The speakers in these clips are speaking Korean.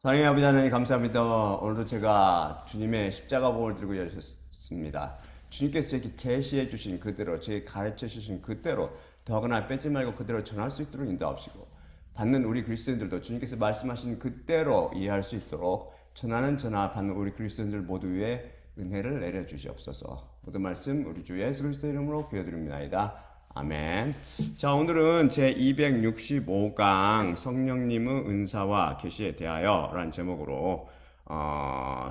사랑의 아버지 하나님 감사합니다. 오늘도 제가 주님의 십자가 복을 들고 여셨습니다. 주님께서 제게 계시해 주신 그대로, 제게 가르쳐 주신 그대로 더구나 빼지 말고 그대로 전할 수 있도록 인도하시고 받는 우리 그리스도인들도 주님께서 말씀하신 그대로 이해할 수 있도록 전하는 전하 받는 우리 그리스도인들 모두 위에 은혜를 내려주시옵소서. 모든 말씀 우리 주 예수 그리스도 이름으로 기도드립니다. 아멘. 자, 오늘은 제 265강 성령님의 은사와 계시에 대하여 라는 제목으로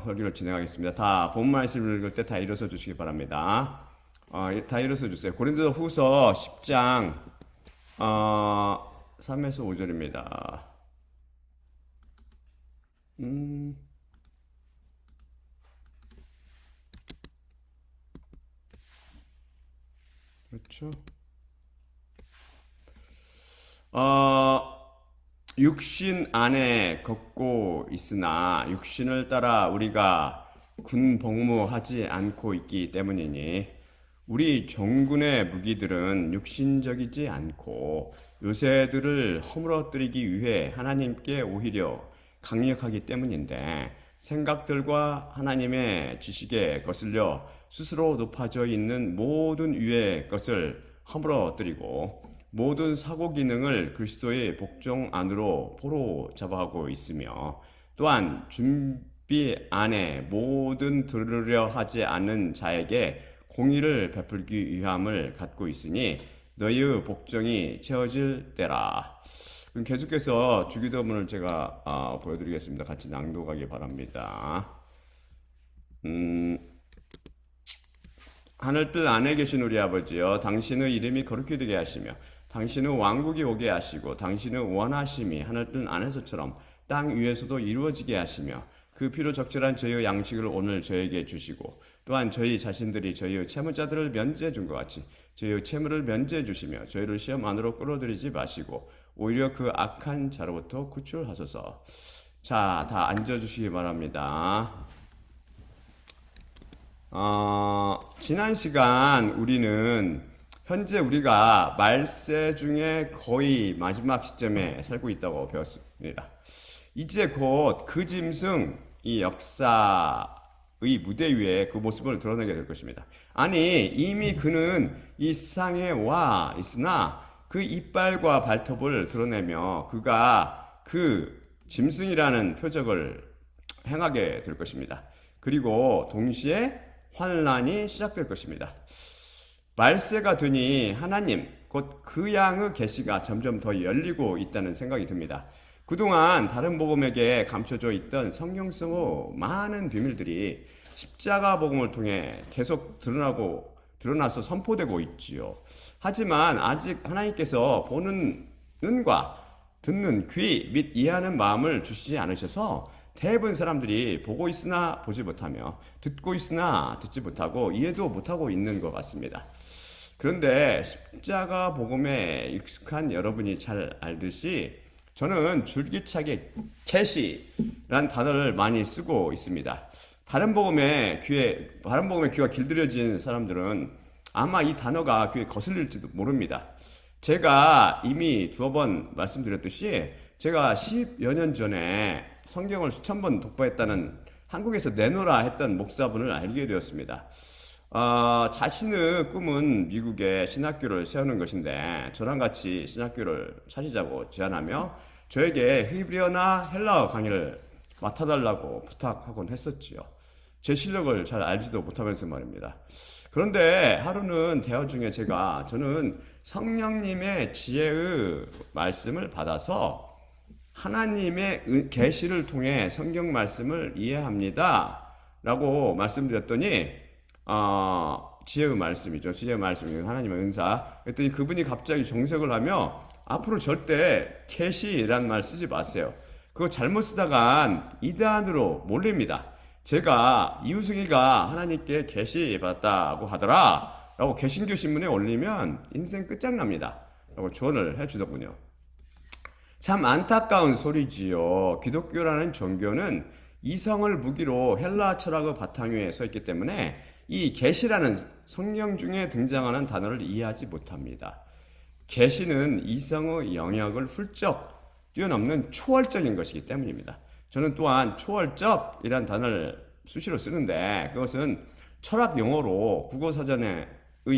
설교를 진행하겠습니다. 다 본 말씀을 읽을 때 다 일어서 주시기 바랍니다. 다 일어서 주세요. 고린도 후서 10장 3에서 5절입니다. 그렇죠. 육신 안에 걷고 있으나 육신을 따라 우리가 군 복무하지 않고 있기 때문이니 우리 종군의 무기들은 육신적이지 않고 요새들을 허물어뜨리기 위해 하나님께 오히려 강력하기 때문인데 생각들과 하나님의 지식에 거슬려 스스로 높아져 있는 모든 위의 것을 허물어뜨리고 모든 사고 기능을 그리스도의 복종 안으로 포로 잡아가고 있으며 또한 준비 안에 모든 들으려 하지 않는 자에게 공의를 베풀기 위함을 갖고 있으니 너희의 복종이 채워질 때라. 그럼 계속해서 주기도문을 제가 보여드리겠습니다. 같이 낭독하기 바랍니다. 하늘뜰 안에 계신 우리 아버지여, 당신의 이름이 거룩히 되게 하시며 당신의 왕국이 오게 하시고 당신의 원하심이 하늘뜰 안에서처럼 땅 위에서도 이루어지게 하시며 그 피로 적절한 저희의 양식을 오늘 저에게 주시고 또한 저희 자신들이 저희의 채무자들을 면제해 준 것 같이 저희의 채무를 면제해 주시며 저희를 시험 안으로 끌어들이지 마시고 오히려 그 악한 자로부터 구출하소서. 자, 다 앉아주시기 바랍니다. 지난 시간 우리는 현재 우리가 말세 중에 거의 마지막 시점에 살고 있다고 배웠습니다. 이제 곧 그 짐승, 이 역사의 무대 위에 그 모습을 드러내게 될 것입니다. 아니, 이미 그는 이 세상에 와 있으나 그 이빨과 발톱을 드러내며 그가 그 짐승이라는 표적을 행하게 될 것입니다. 그리고 동시에 환란이 시작될 것입니다. 말세가 되니 하나님, 곧 그 양의 계시가 점점 더 열리고 있다는 생각이 듭니다. 그동안 다른 복음에게 감춰져 있던 성경성의 많은 비밀들이 십자가 복음을 통해 계속 드러나서 선포되고 있지요. 하지만 아직 하나님께서 보는 눈과 듣는 귀 및 이해하는 마음을 주시지 않으셔서 대부분 사람들이 보고 있으나 보지 못하며 듣고 있으나 듣지 못하고 이해도 못하고 있는 것 같습니다. 그런데 십자가 복음에 익숙한 여러분이 잘 알듯이 저는 줄기차게 계시란 단어를 많이 쓰고 있습니다. 다른 복음에 귀가 길들여진 사람들은 아마 이 단어가 귀에 거슬릴지도 모릅니다. 제가 이미 두어 번 말씀드렸듯이 제가 10여 년 전에 성경을 수천 번 독파했다는 한국에서 내노라 했던 목사분을 알게 되었습니다. 자신의 꿈은 미국에 신학교를 세우는 것인데 저랑 같이 신학교를 차리자고 제안하며 저에게 히브리어나 헬라어 강의를 맡아달라고 부탁하곤 했었지요. 제 실력을 잘 알지도 못하면서 말입니다. 그런데 하루는 대화 중에 저는 성령님의 지혜의 말씀을 받아서 하나님의 계시를 통해 성경 말씀을 이해합니다 라고 말씀드렸더니 지혜의 말씀이죠. 지혜의 말씀이 하나님의 은사. 그랬더니 그분이 갑자기 정색을 하며 앞으로 절대 계시란 말 쓰지 마세요. 그거 잘못 쓰다간 이단으로 몰립니다. 제가 이우승이가 하나님께 계시 받았다고 하더라 라고 개신교 신문에 올리면 인생 끝장납니다 라고 조언을 해주더군요. 참 안타까운 소리지요. 기독교라는 종교는 이성을 무기로 헬라 철학의 바탕 위에 서 있기 때문에 이 계시라는 성경 중에 등장하는 단어를 이해하지 못합니다. 계시는 이성의 영역을 훌쩍 뛰어넘는 초월적인 것이기 때문입니다. 저는 또한 초월적이란 단어를 수시로 쓰는데 그것은 철학 용어로 국어사전의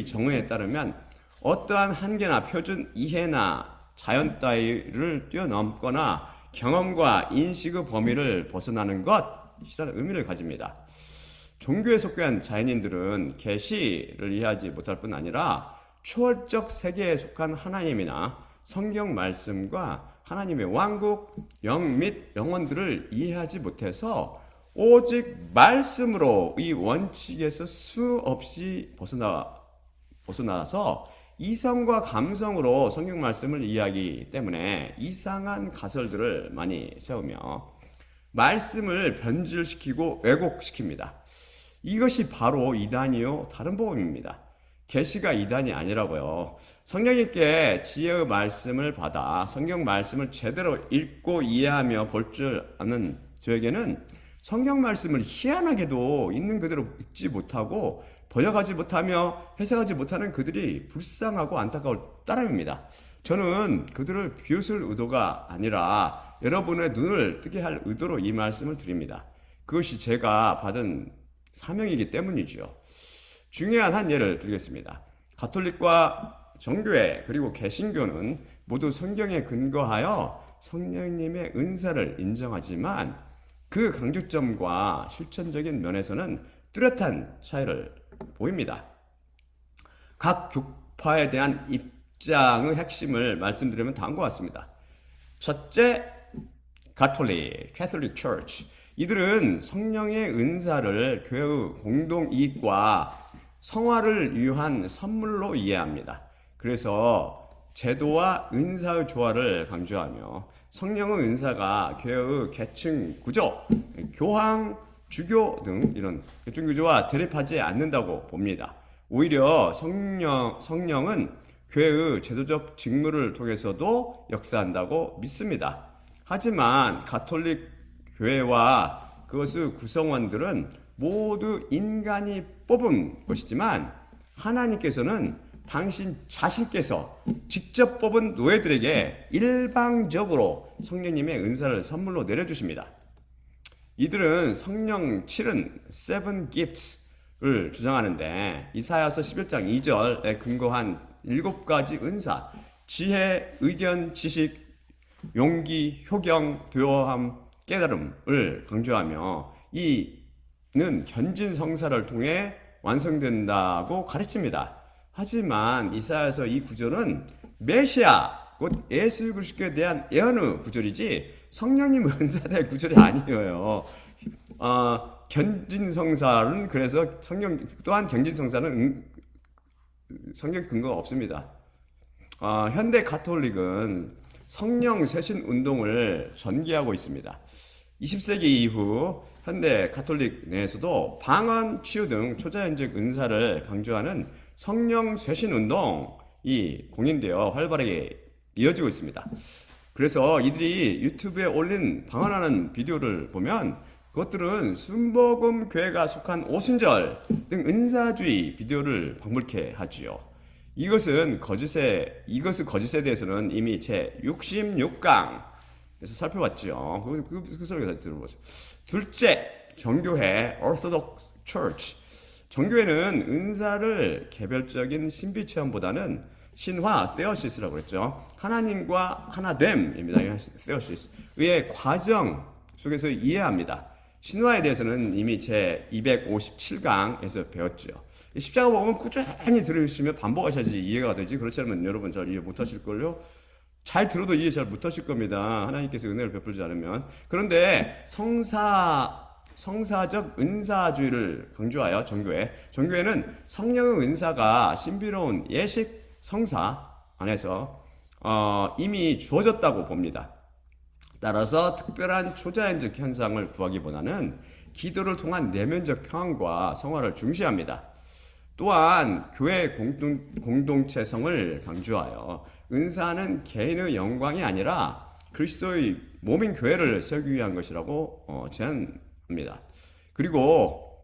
정의에 따르면 어떠한 한계나 표준 이해나 자연 따위를 뛰어넘거나 경험과 인식의 범위를 벗어나는 것이라는 의미를 가집니다. 종교에 속한 자연인들은 계시를 이해하지 못할 뿐 아니라 초월적 세계에 속한 하나님이나 성경 말씀과 하나님의 왕국, 영 및 영혼들을 이해하지 못해서 오직 말씀으로 이 원칙에서 수없이 벗어나서 이성과 감성으로 성경 말씀을 이해하기 때문에 이상한 가설들을 많이 세우며 말씀을 변질시키고 왜곡시킵니다. 이것이 바로 이단이요 다른 복음입니다. 계시가 이단이 아니라고요. 성령님께 지혜의 말씀을 받아 성경 말씀을 제대로 읽고 이해하며 볼 줄 아는 저에게는 성경 말씀을 희한하게도 있는 그대로 읽지 못하고 번역하지 못하며 해석하지 못하는 그들이 불쌍하고 안타까울 따름입니다. 저는 그들을 비웃을 의도가 아니라 여러분의 눈을 뜨게 할 의도로 이 말씀을 드립니다. 그것이 제가 받은 사명이기 때문이지요. 중요한 한 예를 드리겠습니다. 가톨릭과 정교회 그리고 개신교는 모두 성경에 근거하여 성령님의 은사를 인정하지만 그 강조점과 실천적인 면에서는 뚜렷한 차이를 보입니다. 각 교파에 대한 입장의 핵심을 말씀드리면 다음과 같습니다. 첫째, Catholic Church. 이들은 성령의 은사를 교회의 공동 이익과 성화를 위한 선물로 이해합니다. 그래서 제도와 은사의 조화를 강조하며 성령의 은사가 교회의 계층 구조, 교황, 주교 등 이런 계층 구조와 대립하지 않는다고 봅니다. 오히려 성령은 교회의 제도적 직무를 통해서도 역사한다고 믿습니다. 하지만 가톨릭 교회와 그것의 구성원들은 모두 인간이 뽑은 것이지만 하나님께서는 당신 자신께서 직접 뽑은 노예들에게 일방적으로 성령님의 은사를 선물로 내려주십니다. 이들은 성령 7은 Seven Gifts를 주장하는데 이사야서 11장 2절에 근거한 7가지 은사, 지혜, 의견, 지식, 용기, 효경, 도요함, 깨달음을 강조하며 이는 견진성사를 통해 완성된다고 가르칩니다. 하지만 이사야서 이 구절은 메시아, 곧 예수 그리스도에 대한 예언의 구절이지 성령님 은사의 구절이 아니에요. 견진성사는 그래서 성령 또한 견진성사는 성경 근거가 없습니다. 현대 가톨릭은 성령 쇄신 운동을 전개하고 있습니다. 20세기 이후 현대 가톨릭 내에서도 방언, 치유 등 초자연적 은사를 강조하는 성령 쇄신 운동이 공인되어 활발하게 이어지고 있습니다. 그래서 이들이 유튜브에 올린 방언하는 비디오를 보면 그것들은 순복음 교회가 속한 오순절 등 은사주의 비디오를 방불케 하지요. 이것을 거짓에 대해서는 이미 제 66강에서 살펴봤죠. 그 소리 다시 들어보세요. 둘째, 정교회 Orthodox Church. 정교회는 은사를 개별적인 신비 체험보다는 신화, theosis라고 그랬죠. 하나님과 하나됨입니다. theosis의 과정 속에서 이해합니다. 신화에 대해서는 이미 제 257강에서 배웠죠. 십자가 복음은 꾸준히 들으시면 반복하셔야지 이해가 되지. 그렇지 않으면 여러분 잘 이해 못하실걸요. 잘 들어도 이해 잘 못하실 겁니다. 하나님께서 은혜를 베풀지 않으면. 그런데 성사적 은사주의를 강조하여 정교회는 성령의 은사가 신비로운 예식 성사 안에서 이미 주어졌다고 봅니다. 따라서 특별한 초자연적 현상을 구하기보다는 기도를 통한 내면적 평안과 성화를 중시합니다. 또한 교회 공동체성을 강조하여 은사는 개인의 영광이 아니라 그리스도의 몸인 교회를 세우기 위한 것이라고 제안합니다. 그리고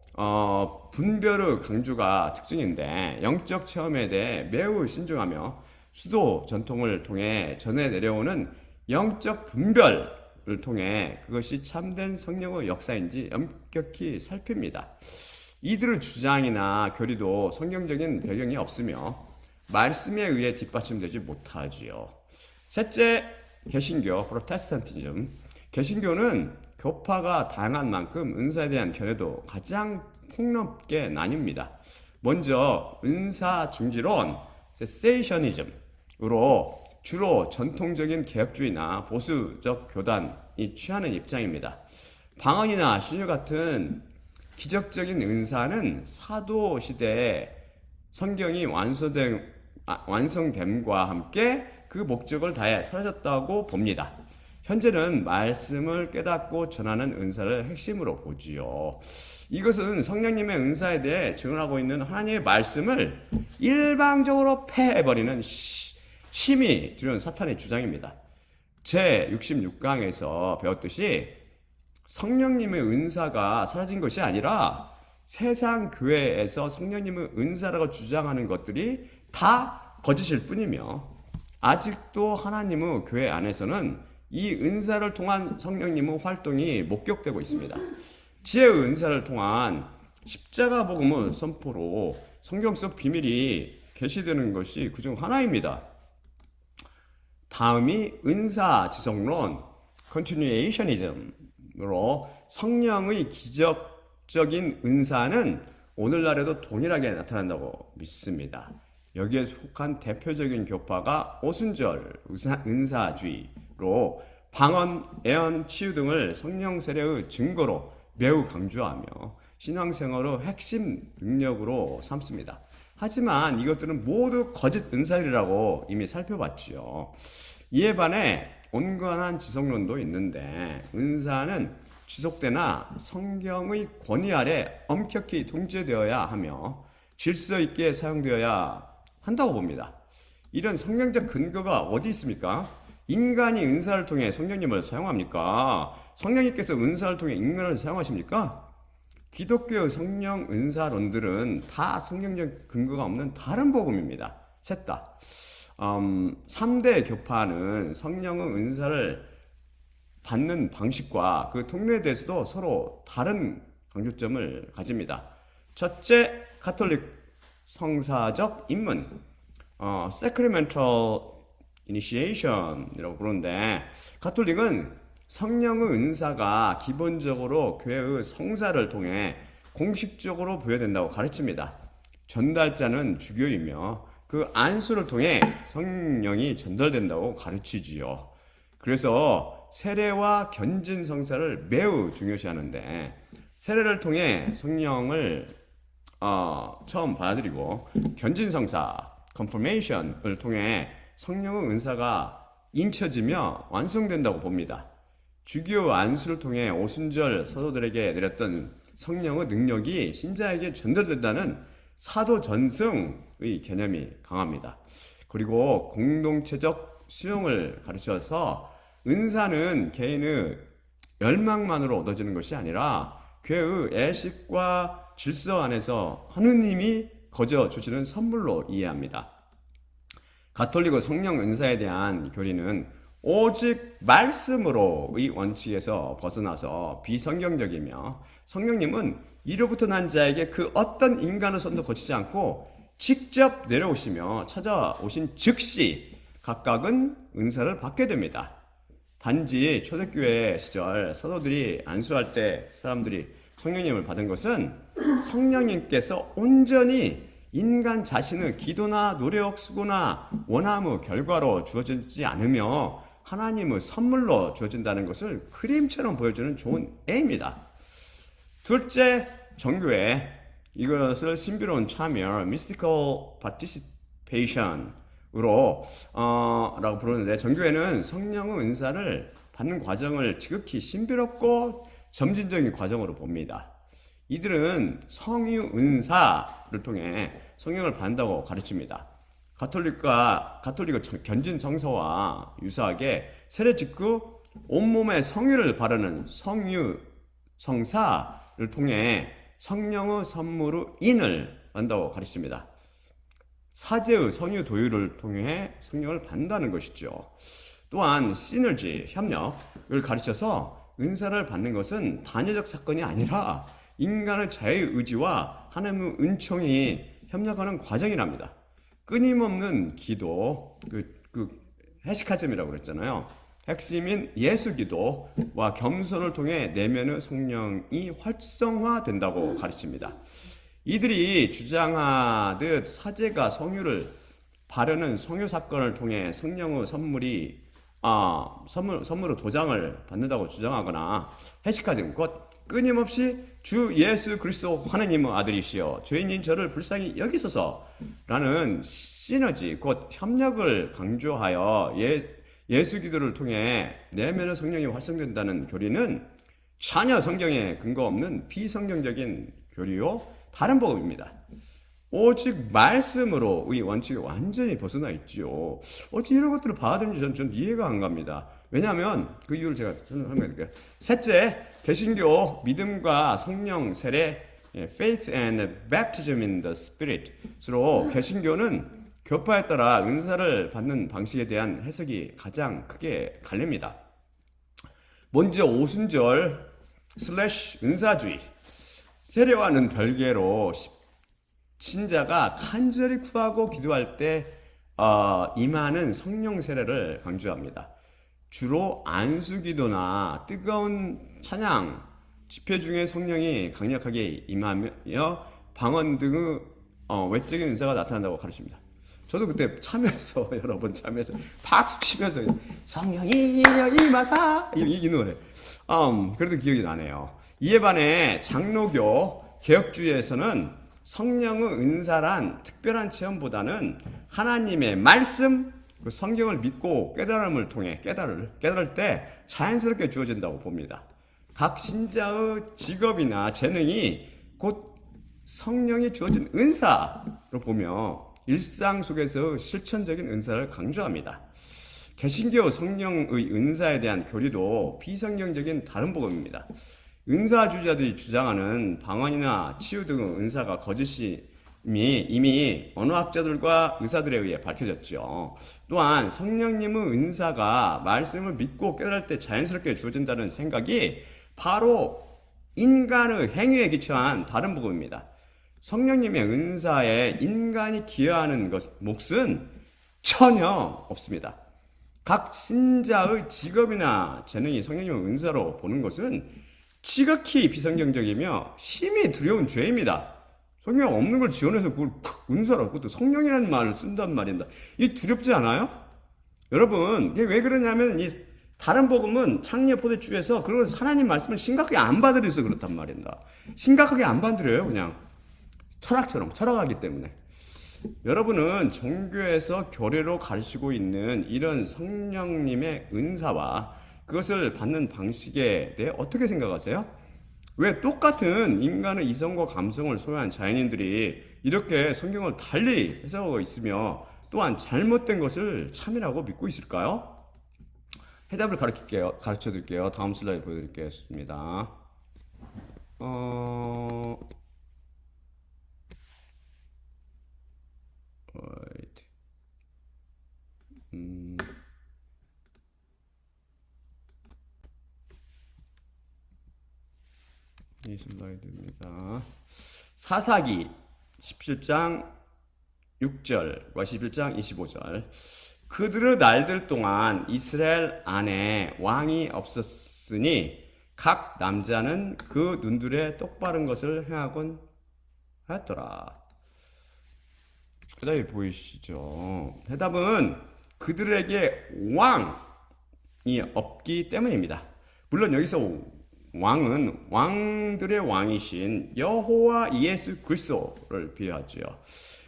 분별의 강조가 특징인데 영적 체험에 대해 매우 신중하며 수도 전통을 통해 전해 내려오는 영적 분별 통해 그것이 참된 성령의 역사인지 엄격히 살핍니다. 이들의 주장이나 교리도 성경적인 배경이 없으며 말씀에 의해 뒷받침되지 못하지요. 셋째, 개신교, 프로테스탄티즘. 개신교는 교파가 다양한 만큼 은사에 대한 견해도 가장 폭넓게 나뉩니다. 먼저 은사 중지론, 세세이셔니즘으로 주로 전통적인 개혁주의나 보수적 교단이 취하는 입장입니다. 방언이나 신유 같은 기적적인 은사는 사도 시대에 성경이 완성됨과 함께 그 목적을 다해 사라졌다고 봅니다. 현재는 말씀을 깨닫고 전하는 은사를 핵심으로 보지요. 이것은 성령님의 은사에 대해 증언하고 있는 하나님의 말씀을 일방적으로 폐해버리는 심히 두려운 사탄의 주장입니다. 제66강에서 배웠듯이 성령님의 은사가 사라진 것이 아니라 세상 교회에서 성령님의 은사라고 주장하는 것들이 다 거짓일 뿐이며 아직도 하나님의 교회 안에서는 이 은사를 통한 성령님의 활동이 목격되고 있습니다. 지혜의 은사를 통한 십자가 복음의 선포로 성경 속 비밀이 계시되는 것이 그중 하나입니다. 다음이 은사 지속론, continuationism으로 성령의 기적적인 은사는 오늘날에도 동일하게 나타난다고 믿습니다. 여기에 속한 대표적인 교파가 오순절 은사주의로 방언, 예언, 치유 등을 성령 세례의 증거로 매우 강조하며 신앙생활의 핵심 능력으로 삼습니다. 하지만 이것들은 모두 거짓 은사이라고 이미 살펴봤지요. 이에 반해 온건한 지속론도 있는데 은사는 지속되나 성경의 권위 아래 엄격히 통제되어야 하며 질서 있게 사용되어야 한다고 봅니다. 이런 성경적 근거가 어디 있습니까? 인간이 은사를 통해 성령님을 사용합니까? 성령님께서 은사를 통해 인간을 사용하십니까? 기독교의 성령 은사론들은 다 성경적 근거가 없는 다른 복음입니다. 셋 다. 3대 교파는 성령의 은사를 받는 방식과 그 통로에 대해서도 서로 다른 강조점을 가집니다. 첫째, 가톨릭 성사적 입문, sacramental initiation이라고 부르는데 가톨릭은 성령의 은사가 기본적으로 교회의 성사를 통해 공식적으로 부여된다고 가르칩니다. 전달자는 주교이며 그 안수를 통해 성령이 전달된다고 가르치지요. 그래서 세례와 견진 성사를 매우 중요시하는데 세례를 통해 성령을 처음 받아들이고 견진 성사, confirmation을 통해 성령의 은사가 인쳐지며 완성된다고 봅니다. 주교 안수를 통해 오순절 사도들에게 내렸던 성령의 능력이 신자에게 전달된다는 사도 전승의 개념이 강합니다. 그리고 공동체적 수용을 가르쳐서 은사는 개인의 열망만으로 얻어지는 것이 아니라 교회의 애식과 질서 안에서 하느님이 거저 주시는 선물로 이해합니다. 가톨릭의 성령 은사에 대한 교리는 오직 말씀으로의 원칙에서 벗어나서 비성경적이며 성령님은 이로부터 난 자에게 그 어떤 인간의 손도 거치지 않고 직접 내려오시며 찾아오신 즉시 각각은 은사를 받게 됩니다. 단지 초대교회 시절 사도들이 안수할 때 사람들이 성령님을 받은 것은 성령님께서 온전히 인간 자신의 기도나 노력, 수고나 원함의 결과로 주어지지 않으며 하나님의 선물로 주어진다는 것을 그림처럼 보여주는 좋은 예입니다. 둘째, 정교회. 이것을 신비로운 참여, mystical participation으로 라고 부르는데 정교회는 성령의 은사를 받는 과정을 지극히 신비롭고 점진적인 과정으로 봅니다. 이들은 성유 은사를 통해 성령을 받는다고 가르칩니다. 가톨릭의 견진 성사와 유사하게 세례 직후 온몸에 성유를 바르는 성유 성사를 통해 성령의 선물의 인을 받는다고 가르칩니다. 사제의 성유 도유를 통해 성령을 받는다는 것이죠. 또한 시너지, 협력을 가르쳐서 은사를 받는 것은 단회적 사건이 아니라 인간의 자유의지와 하나님의 은총이 협력하는 과정이랍니다. 끊임없는 기도, 헤시카즘이라고 그랬잖아요. 핵심인 예수 기도와 겸손을 통해 내면의 성령이 활성화된다고 가르칩니다. 이들이 주장하듯 사제가 성유를 바르는 성유 사건을 통해 성령의 선물로 도장을 받는다고 주장하거나 해시카즘, 곧 끊임없이 주 예수 그리스도 하나님의 아들이시여 죄인인 저를 불쌍히 여기소서라는 시너지, 곧 협력을 강조하여 예수 기도를 통해 내면의 성령이 활성된다는 교리는 전혀 성경에 근거 없는 비성경적인 교리요 다른 복음입니다. 오직 말씀으로의 원칙이 완전히 벗어나 있지요. 어찌 이런 것들을 받아들인지 전 이해가 안 갑니다. 왜냐하면 그 이유를 제가 설명드릴게요. 셋째, 개신교 믿음과 성령 세례, faith and baptism in the spirit으로 개신교는 교파에 따라 은사를 받는 방식에 대한 해석이 가장 크게 갈립니다. 먼저 오순절 / 은사주의, 세례와는 별개로 신자가 간절히 구하고 기도할 때 임하는 성령 세례를 강조합니다. 주로 안수기도나 뜨거운 찬양, 집회 중에 성령이 강력하게 임하며 방언 등의 외적인 은사가 나타난다고 가르칩니다. 저도 그때 참여해서 여러 번 참여해서 박수 치면서 성령이 임하사 이 노래 그래도 기억이 나네요. 이에 반해 장로교 개혁주의에서는 성령의 은사란 특별한 체험보다는 하나님의 말씀, 그 성경을 믿고 깨달음을 통해 깨달을 때 자연스럽게 주어진다고 봅니다. 각 신자의 직업이나 재능이 곧 성령이 주어진 은사로 보며 일상 속에서 실천적인 은사를 강조합니다. 개신교 성령의 은사에 대한 교리도 비성경적인 다른 복음입니다. 은사주의자들이 주장하는 방언이나 치유 등의 은사가 거짓임이 이미 언어학자들과 의사들에 의해 밝혀졌죠. 또한 성령님의 은사가 말씀을 믿고 깨달을 때 자연스럽게 주어진다는 생각이 바로 인간의 행위에 기초한 다른 복음입니다. 성령님의 은사에 인간이 기여하는 몫은 전혀 없습니다. 각 신자의 직업이나 재능이 성령님의 은사로 보는 것은 지극히 비성경적이며 심히 두려운 죄입니다. 성령 없는 걸 지원해서 그걸 은사라고, 그것도 성령이라는 말을 쓴단 말입니다. 이게 두렵지 않아요? 여러분, 이게 왜 그러냐면 이 다른 복음은 창녀 포대주에서 그런 하나님 말씀을 심각하게 안 받아들여서 그렇단 말입니다. 심각하게 안 받아들여요, 그냥. 철학하기 때문에. 여러분은 종교에서 교리로 가르치고 있는 이런 성령님의 은사와 그것을 받는 방식에 대해 어떻게 생각하세요? 왜 똑같은 인간의 이성과 감성을 소유한 자연인들이 이렇게 성경을 달리 해석하고 있으며 또한 잘못된 것을 참이라고 믿고 있을까요? 해답을 가르쳐 드릴게요. 다음 슬라이드 보여드리겠습니다. 이 슬라이드입니다. 사사기 17장 6절과 11장 25절. 그들의 날들 동안 이스라엘 안에 왕이 없었으니 각 남자는 그 눈들에 똑바른 것을 행하곤 하였더라. 해답이 보이시죠? 해답은 그들에게 왕이 없기 때문입니다. 물론 여기서 왕은 왕들의 왕이신 여호와 예수 그리스도를 비유하죠.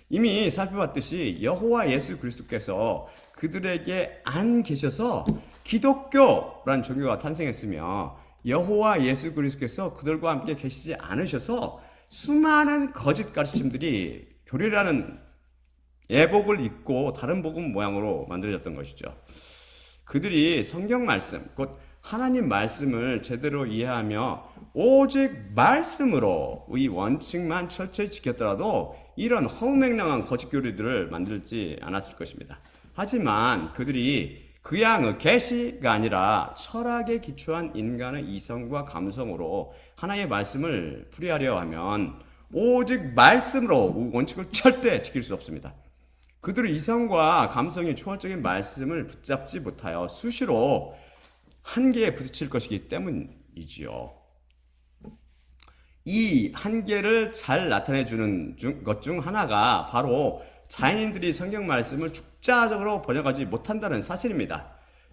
이미 살펴봤듯이 여호와 예수 그리스도께서 그들에게 안 계셔서 기독교라는 종교가 탄생했으며 여호와 예수 그리스도께서 그들과 함께 계시지 않으셔서 수많은 거짓 가르침들이 교리라는 예복을 입고 다른 복음 모양으로 만들어졌던 것이죠. 그들이 성경 말씀, 곧 하나님 말씀을 제대로 이해하며 오직 말씀으로의 원칙만 철저히 지켰더라도 이런 허무맹랑한 거짓 교리들을 만들지 않았을 것입니다. 하지만 그들이 그양의 계시가 아니라 철학에 기초한 인간의 이성과 감성으로 하나의 말씀을 풀이하려 하면 오직 말씀으로 원칙을 절대 지킬 수 없습니다. 그들의 이성과 감성이 초월적인 말씀을 붙잡지 못하여 수시로 한계에 부딪힐 것이기 때문이지요. 이 한계를 잘 나타내주는 것 중 하나가 바로 자연인들이 성경 말씀을 축자적으로 번역하지 못한다는 사실입니다.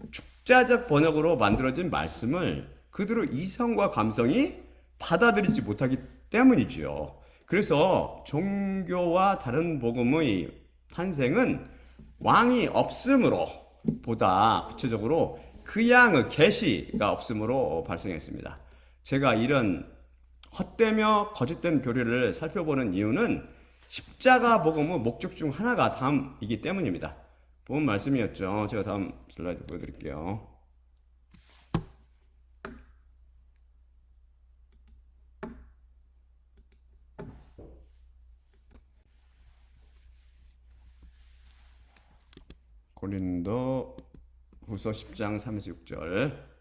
축자적 번역으로 만들어진 말씀을 그들의 이성과 감성이 받아들이지 못하기 때문이지요. 그래서 종교와 다른 복음의 탄생은 왕이 없음으로 보다 구체적으로 그 양의 계시가 없음으로 발생했습니다. 제가 이런 헛되며 거짓된 교리를 살펴보는 이유는 십자가 복음의 목적 중 하나가 다음이기 때문입니다. 본 말씀이었죠. 제가 다음 슬라이드 보여드릴게요. 고린도 후서 10장 36절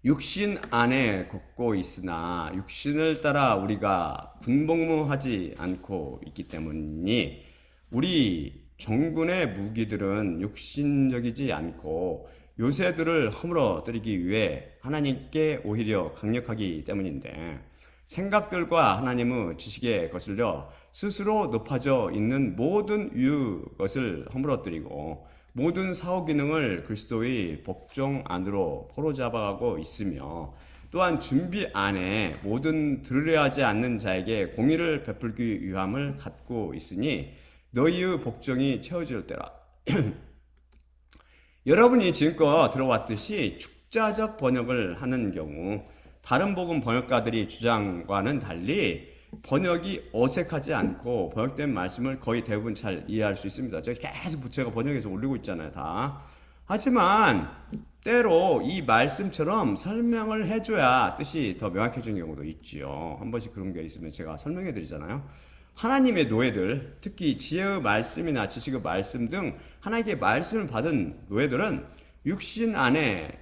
육신 안에 걷고 있으나 육신을 따라 우리가 군복무하지 않고 있기 때문이니 우리 정군의 무기들은 육신적이지 않고 요새들을 허물어뜨리기 위해 하나님께 오히려 강력하기 때문인데 생각들과 하나님의 지식에 거슬려 스스로 높아져 있는 모든 유의 것을 허물어뜨리고 모든 사후 기능을 그리스도의 복종 안으로 포로잡아가고 있으며 또한 준비 안에 모든 들으려 하지 않는 자에게 공의를 베풀기 위함을 갖고 있으니 너희의 복종이 채워질 때라. 여러분이 지금껏 들어왔듯이 축자적 번역을 하는 경우 다른 복음 번역가들이 주장과는 달리 번역이 어색하지 않고 번역된 말씀을 거의 대부분 잘 이해할 수 있습니다. 제가 번역해서 올리고 있잖아요, 다. 하지만 때로 이 말씀처럼 설명을 해줘야 뜻이 더 명확해지는 경우도 있지요. 한 번씩 그런 게 있으면 제가 설명해 드리잖아요. 하나님의 노예들, 특히 지혜의 말씀이나 지식의 말씀 등 하나님께 말씀을 받은 노예들은 육신 안에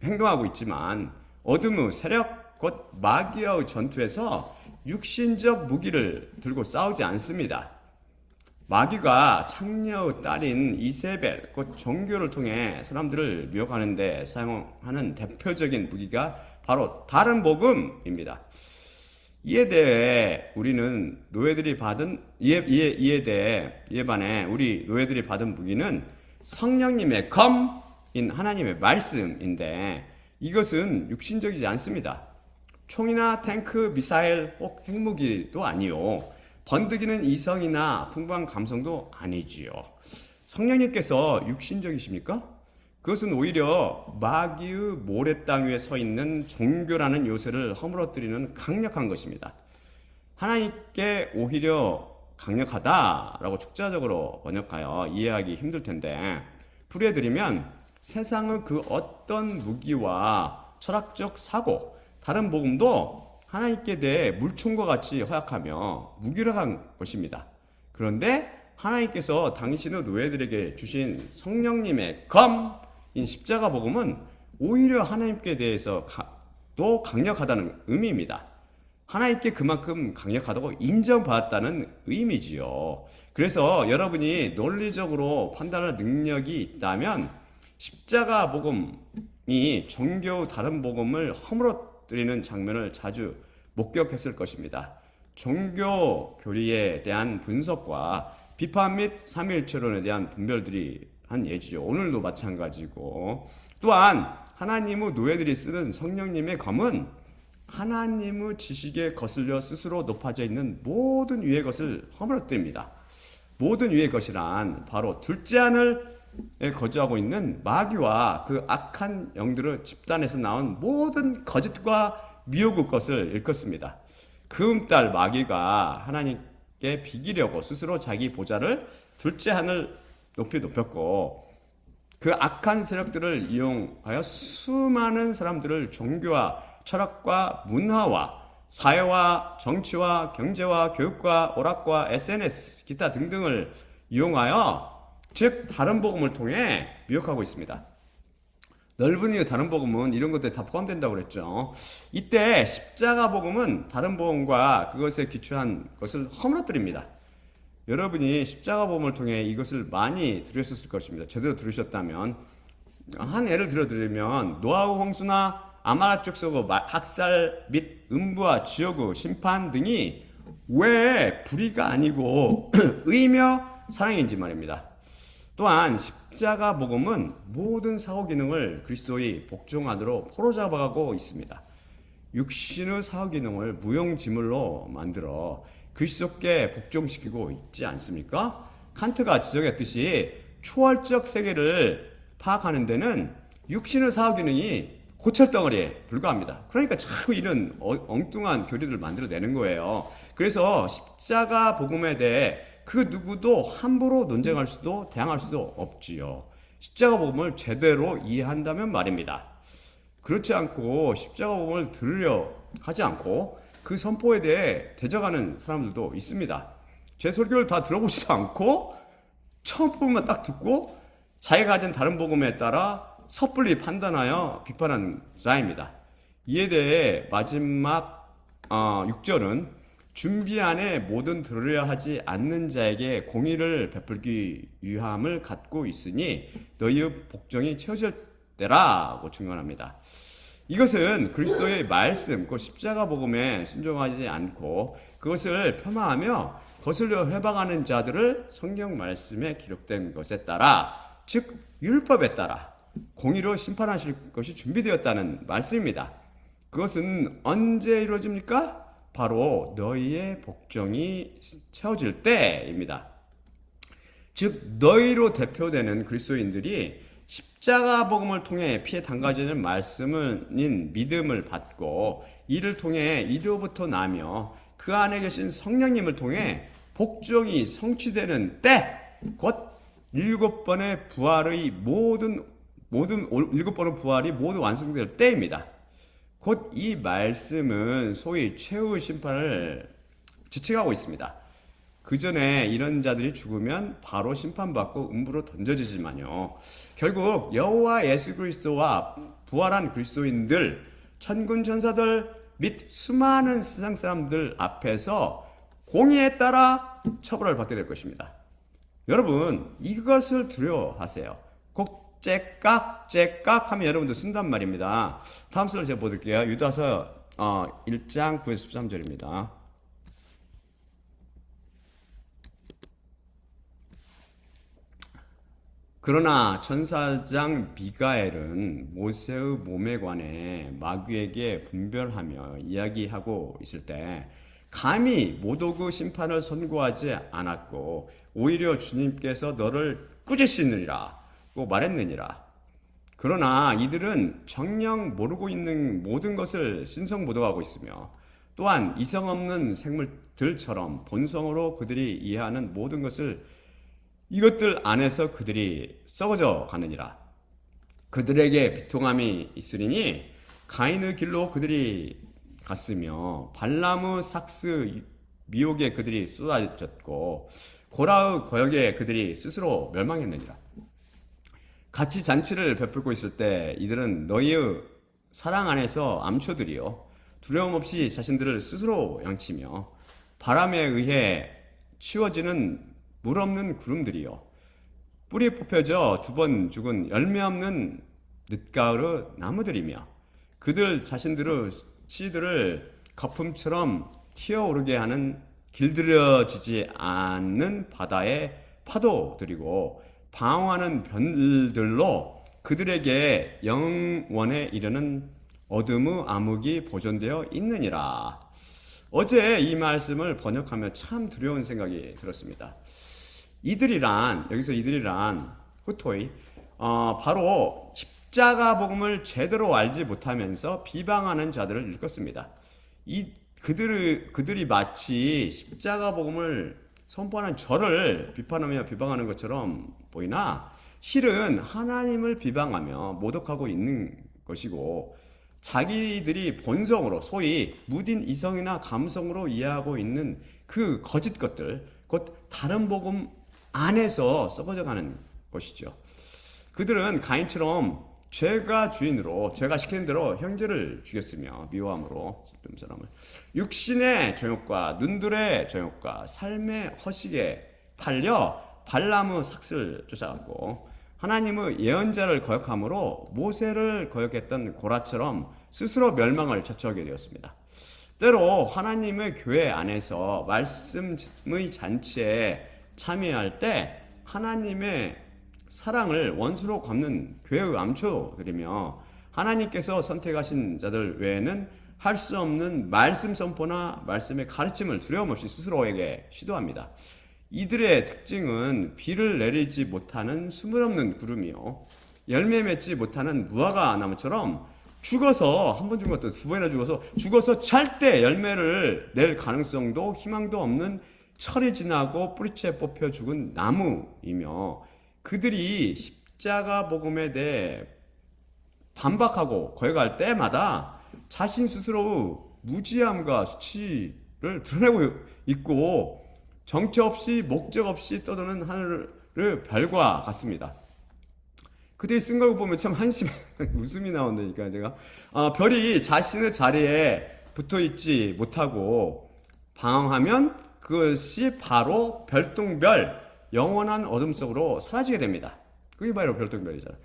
행동하고 있지만 어둠의 세력, 곧 마귀와의 전투에서 육신적 무기를 들고 싸우지 않습니다. 마귀가 창녀의 딸인 이세벨, 곧 종교를 통해 사람들을 미혹하는 데 사용하는 대표적인 무기가 바로 다른 복음입니다. 이에 대해 우리는 노예들이 받은 이에 반해 우리 노예들이 받은 무기는 성령님의 검인 하나님의 말씀인데 이것은 육신적이지 않습니다. 총이나 탱크, 미사일, 혹 핵무기도 아니요. 번득이는 이성이나 풍부한 감성도 아니지요. 성령님께서 육신적이십니까? 그것은 오히려 마귀의 모래땅 위에 서 있는 종교라는 요새를 허물어뜨리는 강력한 것입니다. 하나님께 오히려 강력하다라고 축자적으로 번역하여 이해하기 힘들 텐데 풀이해드리면 세상의 그 어떤 무기와 철학적 사고, 다른 복음도 하나님께 대해 물총과 같이 허약하며 무기력한 것입니다. 그런데 하나님께서 당신의 노예들에게 주신 성령님의 검인 십자가 복음은 오히려 하나님께 대해서 또 강력하다는 의미입니다. 하나님께 그만큼 강력하다고 인정받았다는 의미지요. 그래서 여러분이 논리적으로 판단할 능력이 있다면 십자가 복음이 종교 다른 복음을 허물어뜨리는 장면을 자주 목격했을 것입니다. 종교 교리에 대한 분석과 비판 및 삼위일체론에 대한 분별들이 한 예지요. 오늘도 마찬가지고 또한 하나님의 노예들이 쓰는 성령님의 검은 하나님의 지식에 거슬려 스스로 높아져 있는 모든 위의 것을 허물어뜨립니다. 모든 위의 것이란 바로 둘째 하늘에 거주하고 있는 마귀와 그 악한 영들의 집단에서 나온 모든 거짓과 미혹의 것을 일컫습니다. 그음딸 마귀가 하나님께 비기려고 스스로 자기 보좌를 둘째 하늘 높이 높였고 그 악한 세력들을 이용하여 수많은 사람들을 종교와 철학과 문화와 사회와 정치와 경제와 교육과 오락과 SNS 기타 등등을 이용하여 즉 다른 복음을 통해 미혹하고 있습니다. 넓은 이유 다른 복음은 이런 것들이 다 포함된다고 그랬죠. 이때 십자가 복음은 다른 복음과 그것에 기초한 것을 허물어뜨립니다. 여러분이 십자가 복음을 통해 이것을 많이 들으셨을 것입니다. 제대로 들으셨다면 한 예를 들어드리면 노아우 홍수나 아말렉 족속의 학살 및 음부와 지옥의 심판 등이 왜 불의가 아니고 의며 사랑인지 말입니다. 또한 십자가 복음은 모든 사고 기능을 그리스도의 복종 안으로 포로잡아가고 있습니다. 육신의 사고 기능을 무용지물로 만들어 그리스도께 복종시키고 있지 않습니까? 칸트가 지적했듯이 초월적 세계를 파악하는 데는 육신의 사고 기능이 고철덩어리에 불과합니다. 그러니까 자꾸 이런 엉뚱한 교리를 만들어내는 거예요. 그래서 십자가 복음에 대해 그 누구도 함부로 논쟁할 수도 대항할 수도 없지요. 십자가 복음을 제대로 이해한다면 말입니다. 그렇지 않고 십자가 복음을 들으려 하지 않고 그 선포에 대해 대적하는 사람들도 있습니다. 제 설교를 다 들어보지도 않고 처음 부분만 딱 듣고 자기가 가진 다른 복음에 따라 섣불리 판단하여 비판하는 자입니다. 이에 대해 마지막 6절은 준비 안에 모든 들으려 하지 않는 자에게 공의를 베풀기 위함을 갖고 있으니 너희의 복종이 채워질 때라고 증언합니다. 이것은 그리스도의 말씀, 그 십자가 복음에 순종하지 않고 그것을 폄하하며 거슬려 회방하는 자들을 성경 말씀에 기록된 것에 따라, 즉 율법에 따라 공의로 심판하실 것이 준비되었다는 말씀입니다. 그것은 언제 이루어집니까? 바로 너희의 복종이 채워질 때입니다. 즉 너희로 대표되는 그리스도인들이 십자가 복음을 통해 피해 담가지는 말씀인 믿음을 받고 이를 통해 이로부터 나며 그 안에 계신 성령님을 통해 복종이 성취되는 때, 곧 일곱 번의 부활이 모두 완성될 때입니다. 곧 이 말씀은 소위 최후의 심판을 지칭하고 있습니다. 그 전에 이런 자들이 죽으면 바로 심판받고 음부로 던져지지만요, 결국 여호와 예수 그리스도와 부활한 그리스도인들, 천군 천사들 및 수많은 세상 사람들 앞에서 공의에 따라 처벌을 받게 될 것입니다. 여러분, 이것을 두려워하세요. 꼭 째깍 하면 여러분도 쓴단 말입니다. 다음 슬라이드 제가 보여드릴게요. 유다서 1장 9에서 13절입니다. 그러나 천사장 미가엘은 모세의 몸에 관해 마귀에게 분별하며 이야기하고 있을 때 감히 모독의 심판을 선고하지 않았고 오히려 주님께서 너를 꾸짖으시느니라 고 말했느니라. 그러나 이들은 정녕 모르고 있는 모든 것을 신성모독하고 있으며 또한 이성 없는 생물들처럼 본성으로 그들이 이해하는 모든 것을 이것들 안에서 그들이 썩어져 가느니라. 그들에게 비통함이 있으리니 가인의 길로 그들이 갔으며 발람의 삭스 미혹에 그들이 쏟아졌고 고라의 거역에 그들이 스스로 멸망했느니라. 같이 잔치를 베풀고 있을 때 이들은 너희의 사랑 안에서 암초들이요 두려움 없이 자신들을 스스로 양치며 바람에 의해 치워지는 물 없는 구름들이요 뿌리 뽑혀져 두 번 죽은 열매 없는 늦가을의 나무들이며 그들 자신들의 씨들을 거품처럼 튀어오르게 하는 길들여지지 않는 바다의 파도들이고 방황하는 별들로 그들에게 영원에 이르는 어둠의 암흑이 보존되어 있느니라. 어제 이 말씀을 번역하며 참 두려운 생각이 들었습니다. 여기서 이들이란 후토이, 바로 십자가 복음을 제대로 알지 못하면서 비방하는 자들을 일컫습니다. 그들이 마치 십자가 복음을 선포하는 저를 비판하며 비방하는 것처럼 보이나 실은 하나님을 비방하며 모독하고 있는 것이고 자기들이 본성으로 소위 무딘 이성이나 감성으로 이해하고 있는 그 거짓 것들, 곧 다른 복음 안에서 썩어져 가는 것이죠. 그들은 가인처럼 죄가 주인으로 죄가 시키는 대로 형제를 죽였으며 미워함으로 소돔 사람을 육신의 정욕과 눈들의 정욕과 삶의 허식에 팔려 발람의 삭슬 쫓아갔고 하나님의 예언자를 거역함으로 모세를 거역했던 고라처럼 스스로 멸망을 자초하게 되었습니다. 때로 하나님의 교회 안에서 말씀의 잔치에 참여할 때 하나님의 사랑을 원수로 갚는 교회의 암초들이며 하나님께서 선택하신 자들 외에는 할 수 없는 말씀 선포나 말씀의 가르침을 두려움 없이 스스로에게 시도합니다. 이들의 특징은 비를 내리지 못하는 수물 없는 구름이요 열매 맺지 못하는 무화과 나무처럼 죽어서 한 번 죽은 것도 두 번이나 죽어서 절대 열매를 낼 가능성도 희망도 없는 철이 지나고 뿌리채 뽑혀 죽은 나무이며 그들이 십자가 복음에 대해 반박하고 거역할 때마다 자신 스스로의 무지함과 수치를 드러내고 있고 정처 없이 목적 없이 떠도는 하늘의 별과 같습니다. 그들이 쓴 걸 보면 참 한심해 웃음이 나온다니까 제가 별이 자신의 자리에 붙어 있지 못하고 방황하면 그것이 바로 별똥별 영원한 어둠 속으로 사라지게 됩니다. 그게 바로 별똥별이잖아요.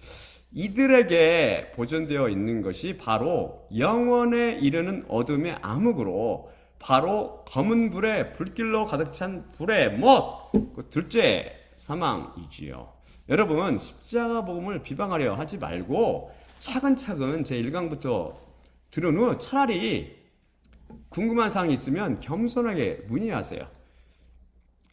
이들에게 보존되어 있는 것이 바로 영원에 이르는 어둠의 암흑으로 바로 검은 불에 불길로 가득 찬 불의 못, 그 둘째 사망이지요. 여러분 십자가 복음을 비방하려 하지 말고 차근차근 제 1강부터 들은 후 차라리 궁금한 사항이 있으면 겸손하게 문의하세요.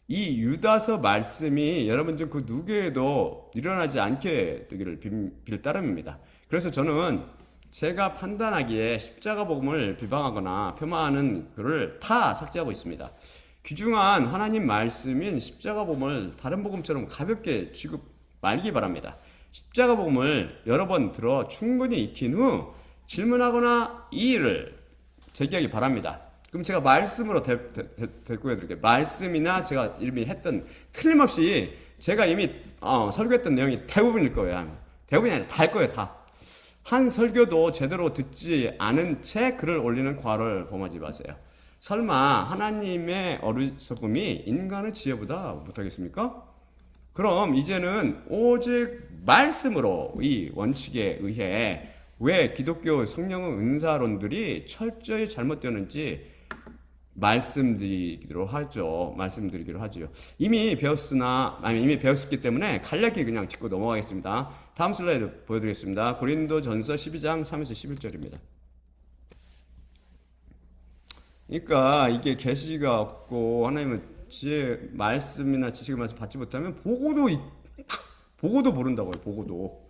이 유다서 말씀이 여러분 중 그 누구에도 일어나지 않게 되기를 빌 따름입니다. 그래서 저는 제가 판단하기에 십자가 복음을 비방하거나 폄하하는 글을 다 삭제하고 있습니다. 귀중한 하나님 말씀인 십자가 복음을 다른 복음처럼 가볍게 취급 말기 바랍니다. 십자가 복음을 여러 번 들어 충분히 익힌 후 질문하거나 이의를 제기하기 바랍니다. 그럼 제가 말씀으로 대꾸해 드릴게요. 말씀이나 제가 이미 했던 틀림없이 제가 이미 설교했던 내용이 대부분일 거예요. 대부분이 아니라 다 할 거예요. 다. 한 설교도 제대로 듣지 않은 채 글을 올리는 과를 범하지 마세요. 설마 하나님의 어리석음이 인간의 지혜보다 못하겠습니까? 그럼 이제는 오직 말씀으로 이 원칙에 의해 왜 기독교 성령의 은사론들이 철저히 잘못되는지 말씀드리기로 하죠. 이미 배웠기 때문에 간략히 그냥 짚고 넘어가겠습니다. 다음 슬라이드 보여드리겠습니다. 고린도전서 12장 3에서 11절입니다. 그러니까 이게 계시가 없고 하나님은 지혜 말씀이나 지식의 말씀 받지 못하면 보고도 모른다고요. 보고도.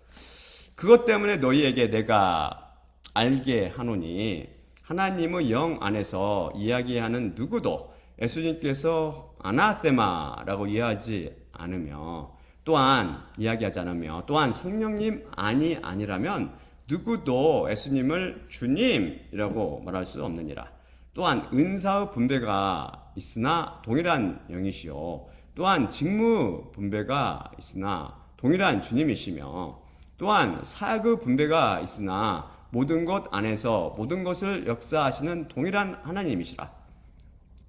그것 때문에 너희에게 내가 알게 하노니 하나님의 영 안에서 이야기하는 누구도 예수님께서 아나세마라고 이야기하지 않으며 또한 성령님 아니라면 누구도 예수님을 주님이라고 말할 수 없느니라. 또한 은사의 분배가 있으나 동일한 영이시요 또한 직무 분배가 있으나 동일한 주님이시며 또한 사역의 분배가 있으나 모든 것 안에서 모든 것을 역사하시는 동일한 하나님이시라.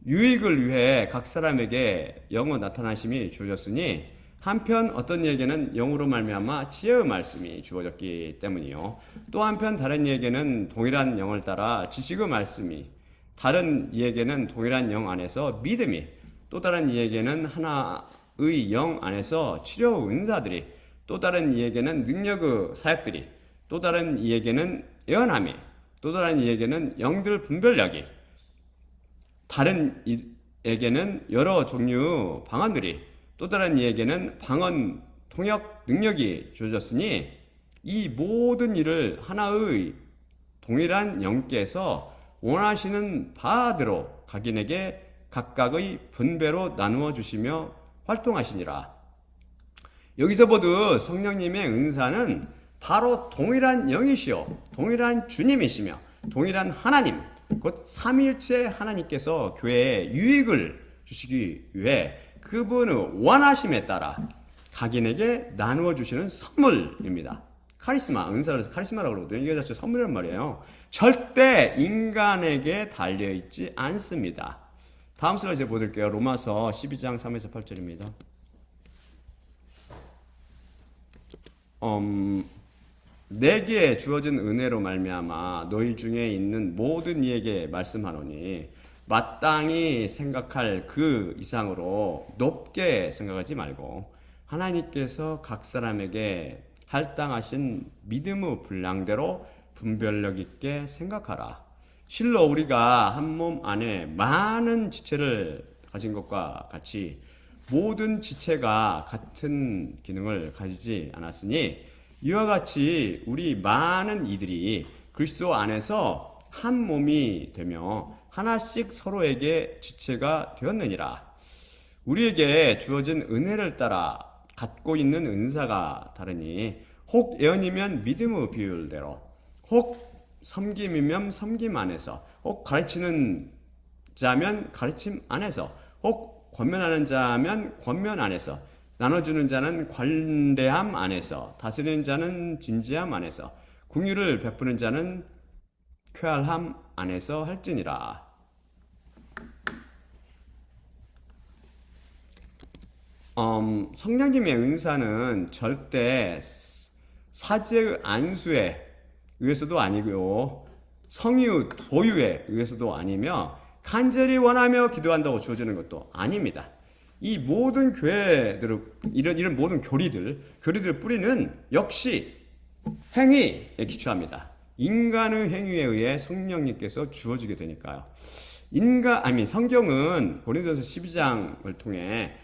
유익을 위해 각 사람에게 영의 나타나심이 주어졌으니 한편 어떤 이에게는 영으로 말미암아 지혜의 말씀이 주어졌기 때문이요 또 한편 다른 이에게는 동일한 영을 따라 지식의 말씀이 다른 이에게는 동일한 영 안에서 믿음이 또 다른 이에게는 하나의 영 안에서 치료 은사들이 또 다른 이에게는 능력의 사역들이 또 다른 이에게는 예언함이 또 다른 이에게는 영들 분별력이 다른 이에게는 여러 종류의 방언들이 또 다른 이에게는 방언 통역 능력이 주어졌으니 이 모든 일을 하나의 동일한 영께서 원하시는 바대로 각인에게 각각의 분배로 나누어 주시며 활동하시니라. 여기서 보듯 성령님의 은사는 바로 동일한 영이시요 동일한 주님이시며 동일한 하나님 곧 삼위일체 하나님께서 교회에 유익을 주시기 위해 그분의 원하심에 따라 각인에게 나누어 주시는 선물입니다. 카리스마, 은사를 해서 카리스마라고 그러거든요. 이게 자체 선물이란 말이에요. 절대 인간에게 달려있지 않습니다. 다음 슬라이드 보여드릴게요. 로마서 12장 3에서 8절입니다. 내게 주어진 은혜로 말미암아 너희 중에 있는 모든 이에게 말씀하노니 마땅히 생각할 그 이상으로 높게 생각하지 말고 하나님께서 각 사람에게 할당하신 믿음의 분량대로 분별력 있게 생각하라. 실로 우리가 한 몸 안에 많은 지체를 가진 것과 같이 모든 지체가 같은 기능을 가지지 않았으니 이와 같이 우리 많은 이들이 그리스도 안에서 한 몸이 되며 하나씩 서로에게 지체가 되었느니라. 우리에게 주어진 은혜를 따라 갖고 있는 은사가 다르니 혹 예언이면 믿음의 비율대로, 혹 섬김이면 섬김 안에서, 혹 가르치는 자면 가르침 안에서, 혹 권면하는 자면 권면 안에서, 나눠주는 자는 관대함 안에서, 다스리는 자는 진지함 안에서, 긍휼을 베푸는 자는 쾌활함 안에서 할지니라. 성령님의 은사는 절대 사제의 안수에 의해서도 아니고 성의의 도유에 의해서도 아니며 간절히 원하며 기도한다고 주어지는 것도 아닙니다. 이 모든 교회들, 이런 모든 교리들의 뿌리는 역시 행위에 기초합니다. 인간의 행위에 의해 성령님께서 주어지게 되니까요. 성경은 고린도서 12장을 통해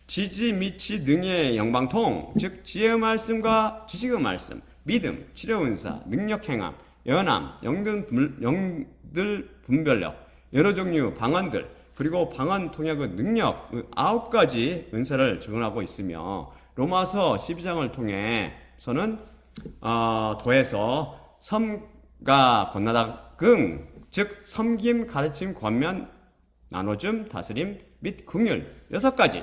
지지 미치 능의 영방통, 즉 지혜의 말씀과 지식의 말씀, 믿음, 치료 은사, 능력 행함, 연함, 영들 분별력, 여러 종류 방언들, 그리고 방언 통역의 능력 9가지 은사를 증언하고 있으며 로마서 12장을 통해서는 더해서 섬가 권나다금, 즉 섬김, 가르침, 권면, 나눠줌, 다스림 및 긍휼 6가지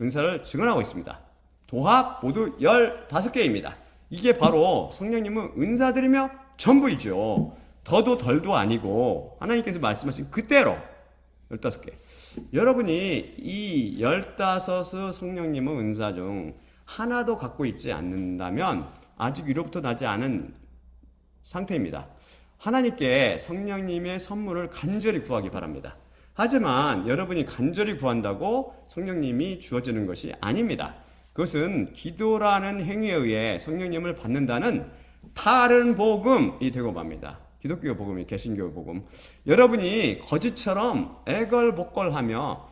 은사를 증언하고 있습니다. 도합 모두 15개입니다. 이게 바로 성령님은 은사들이며 전부이죠. 더도 덜도 아니고 하나님께서 말씀하신 그대로 15개. 여러분이 이 15의 성령님의 은사 중 하나도 갖고 있지 않는다면 아직 위로부터 나지 않은 상태입니다. 하나님께 성령님의 선물을 간절히 구하기 바랍니다. 하지만 여러분이 간절히 구한다고 성령님이 주어지는 것이 아닙니다. 그것은 기도라는 행위에 의해 성령님을 받는다는 다른 복음이 되고 맙니다. 기독교 복음이 개신교 복음. 여러분이 거짓처럼 애걸복걸하며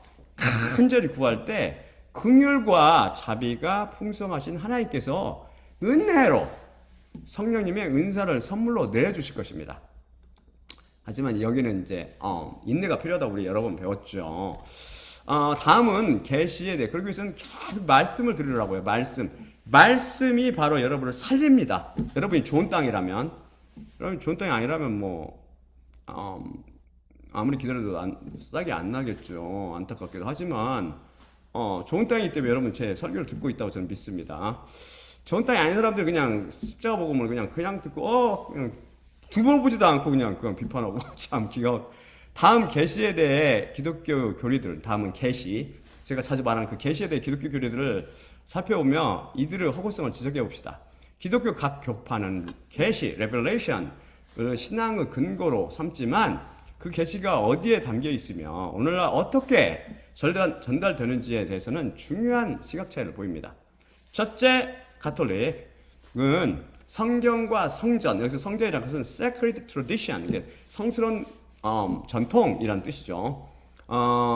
간절히 구할 때 긍휼과 자비가 풍성하신 하나님께서 은혜로 성령님의 은사를 선물로 내려주실 것입니다. 하지만 여기는 이제 인내가 필요하다고 우리 여러 번 배웠죠. 다음은 계시에 대해, 그러기 위해서는 계속 말씀을 들으라고요. 말씀이 바로 여러분을 살립니다. 여러분이 좋은 땅이라면, 여러분 좋은 땅이 아니라면 아무리 기다려도 싹이 안 나겠죠. 안타깝게도. 하지만 좋은 땅이기 때문에 여러분 제 설교를 듣고 있다고 저는 믿습니다. 좋은 땅이 아닌 사람들 그냥 십자가 복음을 그냥 듣고 그냥 두어보지도 않고 그냥 비판하고 참 기가. 다음 계시에 대해 기독교 교리들, 다음은 계시, 제가 자주 말하는 그 계시에 대해 기독교 교리들을 살펴보며 이들의 허구성을 지적해 봅시다. 기독교 각 교파는 계시, 레벨레이션을 신앙의 근거로 삼지만 그 계시가 어디에 담겨 있으며 오늘날 어떻게 전달되는지에 대해서는 중요한 시각 차이를 보입니다. 첫째, 가톨릭은 성경과 성전, 여기서 성전이라는 것은 sacred tradition, 이게 성스러운 전통이라는 뜻이죠.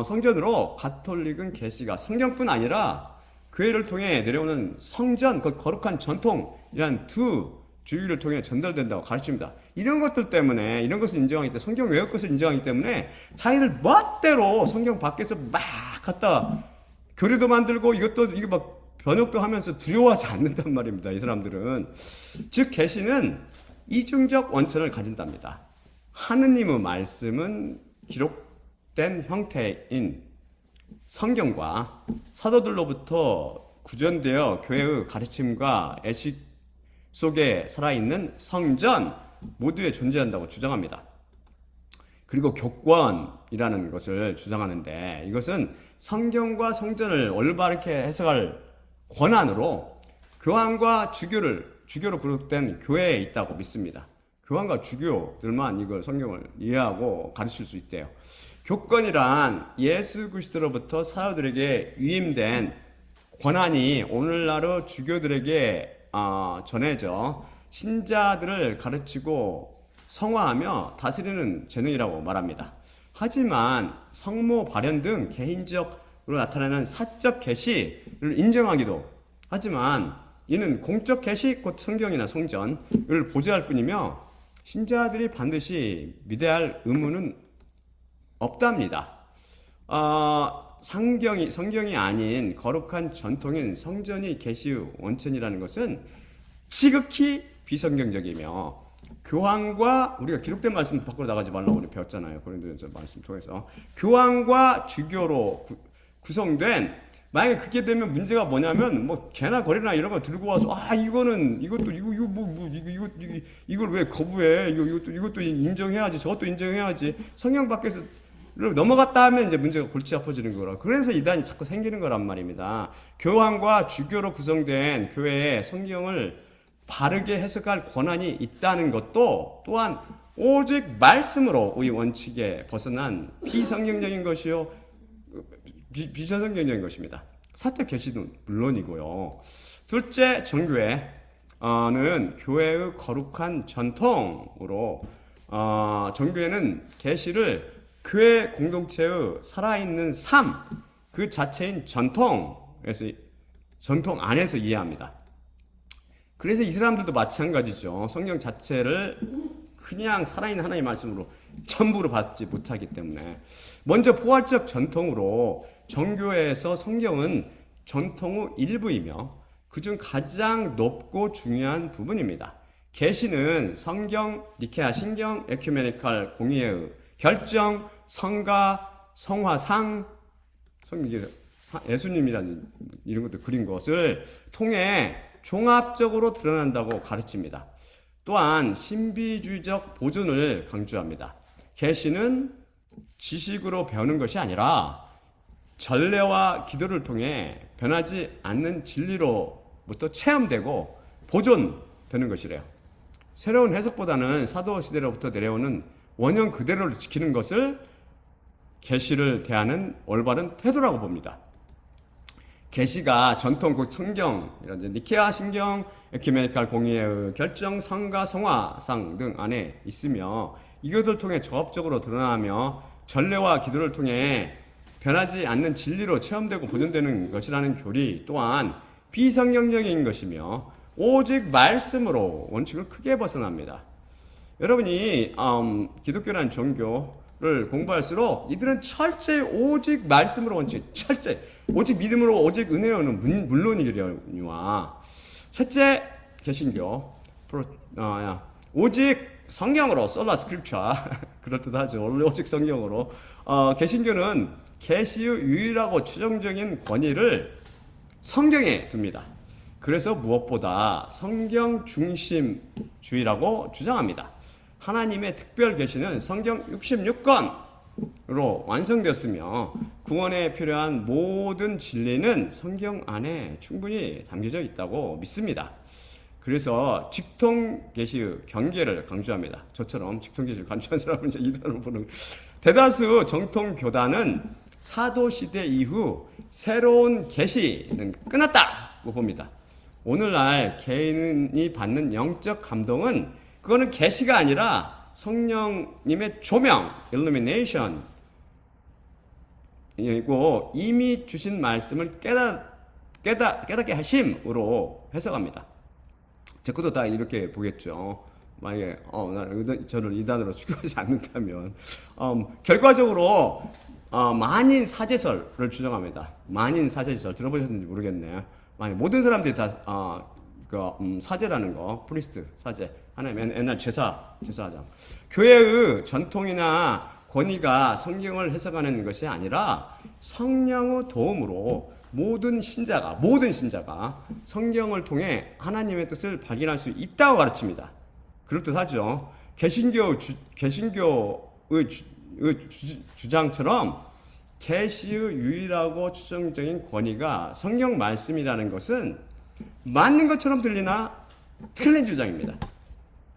성전으로 가톨릭은 계시가 성경뿐 아니라 교회를 통해 내려오는 성전, 그 거룩한 전통이라는 두 주의를 통해 전달된다고 가르칩니다. 이런 것들 때문에, 이런 것을 인정하기 때문에, 성경 외의 것을 인정하기 때문에 자기들 멋대로 성경 밖에서 막 갖다 교리도 만들고 이게 막 번역도 하면서 두려워하지 않는단 말입니다. 이 사람들은. 즉 계시는 이중적 원천을 가진답니다. 하느님의 말씀은 기록된 형태인 성경과 사도들로부터 구전되어 교회의 가르침과 애식 속에 살아있는 성전 모두에 존재한다고 주장합니다. 그리고 교권이라는 것을 주장하는데, 이것은 성경과 성전을 올바르게 해석할 권한으로 교황과 주교로 그룹된 교회에 있다고 믿습니다. 교황과 주교들만 이걸 성경을 이해하고 가르칠 수 있대요. 교권이란 예수 그리스도로부터 사도들에게 위임된 권한이 오늘날의 주교들에게 전해져 신자들을 가르치고 성화하며 다스리는 재능이라고 말합니다. 하지만 성모 발현 등 개인적으로 나타나는 사적 계시를 인정하기도 하지만, 이는 공적 계시 곧 성경이나 성전을 보좌할 뿐이며 신자들이 반드시 믿어야 할 의무는 없답니다. 성경이 아닌 거룩한 전통인 성전이 계시의 원천이라는 것은 지극히 비성경적이며, 교황과, 우리가 기록된 말씀 밖으로 나가지 말라고 우리 배웠잖아요. 고린도전서 말씀 통해서 교황과 주교로 구성된, 만약에 그렇게 되면 문제가 뭐냐면, 뭐 개나 거리나 이런 거 들고 와서 이걸 왜 거부해? 이것도 인정해야지, 저것도 인정해야지. 성경 밖에서 넘어갔다 하면 이제 문제가 골치 아파지는 거라. 그래서 이단이 자꾸 생기는 거란 말입니다. 교황과 주교로 구성된 교회에 성경을 바르게 해석할 권한이 있다는 것도 또한 오직 말씀으로의 원칙에 벗어난 비성경적인 것이요, 비전성경적인 것입니다. 사적 계시는 물론이고요. 둘째, 정교회는 교회의 거룩한 전통으로, 정교회는 계시를 교회 공동체의 살아있는 삶 그 자체인 전통 안에서 이해합니다. 그래서 이 사람들도 마찬가지죠. 성경 자체를 그냥 살아있는 하나님의 말씀으로 전부로 받지 못하기 때문에, 먼저 포괄적 전통으로 정교회에서 성경은 전통의 일부이며 그중 가장 높고 중요한 부분입니다. 계시는 성경, 니케아 신경, 에큐메니칼 공의회의 결정, 성가, 성화상, 예수님이라는 이런 것들 그린 것을 통해 종합적으로 드러난다고 가르칩니다. 또한 신비주의적 보존을 강조합니다. 계시는 지식으로 배우는 것이 아니라 전례와 기도를 통해 변하지 않는 진리로부터 체험되고 보존되는 것이래요. 새로운 해석보다는 사도시대로부터 내려오는 원형 그대로를 지키는 것을 계시를 대하는 올바른 태도라고 봅니다. 계시가 전통 곧 성경, 니케아 신경, 에큐메니칼 공의회의 결정, 성가, 성화상 등 안에 있으며 이것을 통해 종합적으로 드러나며 전례와 기도를 통해 변하지 않는 진리로 체험되고 보존되는 것이라는 교리 또한 비성경적인 것이며 오직 말씀으로 원칙을 크게 벗어납니다. 여러분이 기독교라는 종교를 공부할수록 이들은 철저히 오직 말씀으로 원칙, 철저히 오직 믿음으로 오직 은혜로는 물론이려니와. 셋째, 개신교 오직 성경으로 솔라 스크립처 그럴듯하죠. 원래 오직 성경으로. 개신교는 계시의 유일하고 최종적인 권위를 성경에 둡니다. 그래서 무엇보다 성경 중심주의라고 주장합니다. 하나님의 특별 계시는 성경 66권으로 완성되었으며 구원에 필요한 모든 진리는 성경 안에 충분히 담겨져 있다고 믿습니다. 그래서 직통 계시의 경계를 강조합니다. 저처럼 직통 계시를 강조한 사람은 이제 이단으로 보는. 대다수 정통 교단은 사도 시대 이후 새로운 계시는 끝났다고 봅니다. 오늘날 개인이 받는 영적 감동은 그거는 계시가 아니라 성령님의 조명, illumination이고 이미 주신 말씀을 깨닫게 하심으로 해석합니다. 제 것도 다 이렇게 보겠죠. 만약에 저를 이단으로 추구하지 않는다면 결과적으로 만인 사제설을 주장합니다. 만인 사제설 들어보셨는지 모르겠네요. 모든 사람들이 다 사제라는 거, 프리스트 사제, 하나님 옛날 제사장. 교회의 전통이나 권위가 성경을 해석하는 것이 아니라 성령의 도움으로 모든 신자가 성경을 통해 하나님의 뜻을 발견할 수 있다고 가르칩니다. 그렇듯하죠. 개신교의 주장처럼 계시의 유일하고 추정적인 권위가 성경 말씀이라는 것은 맞는 것처럼 들리나 틀린 주장입니다.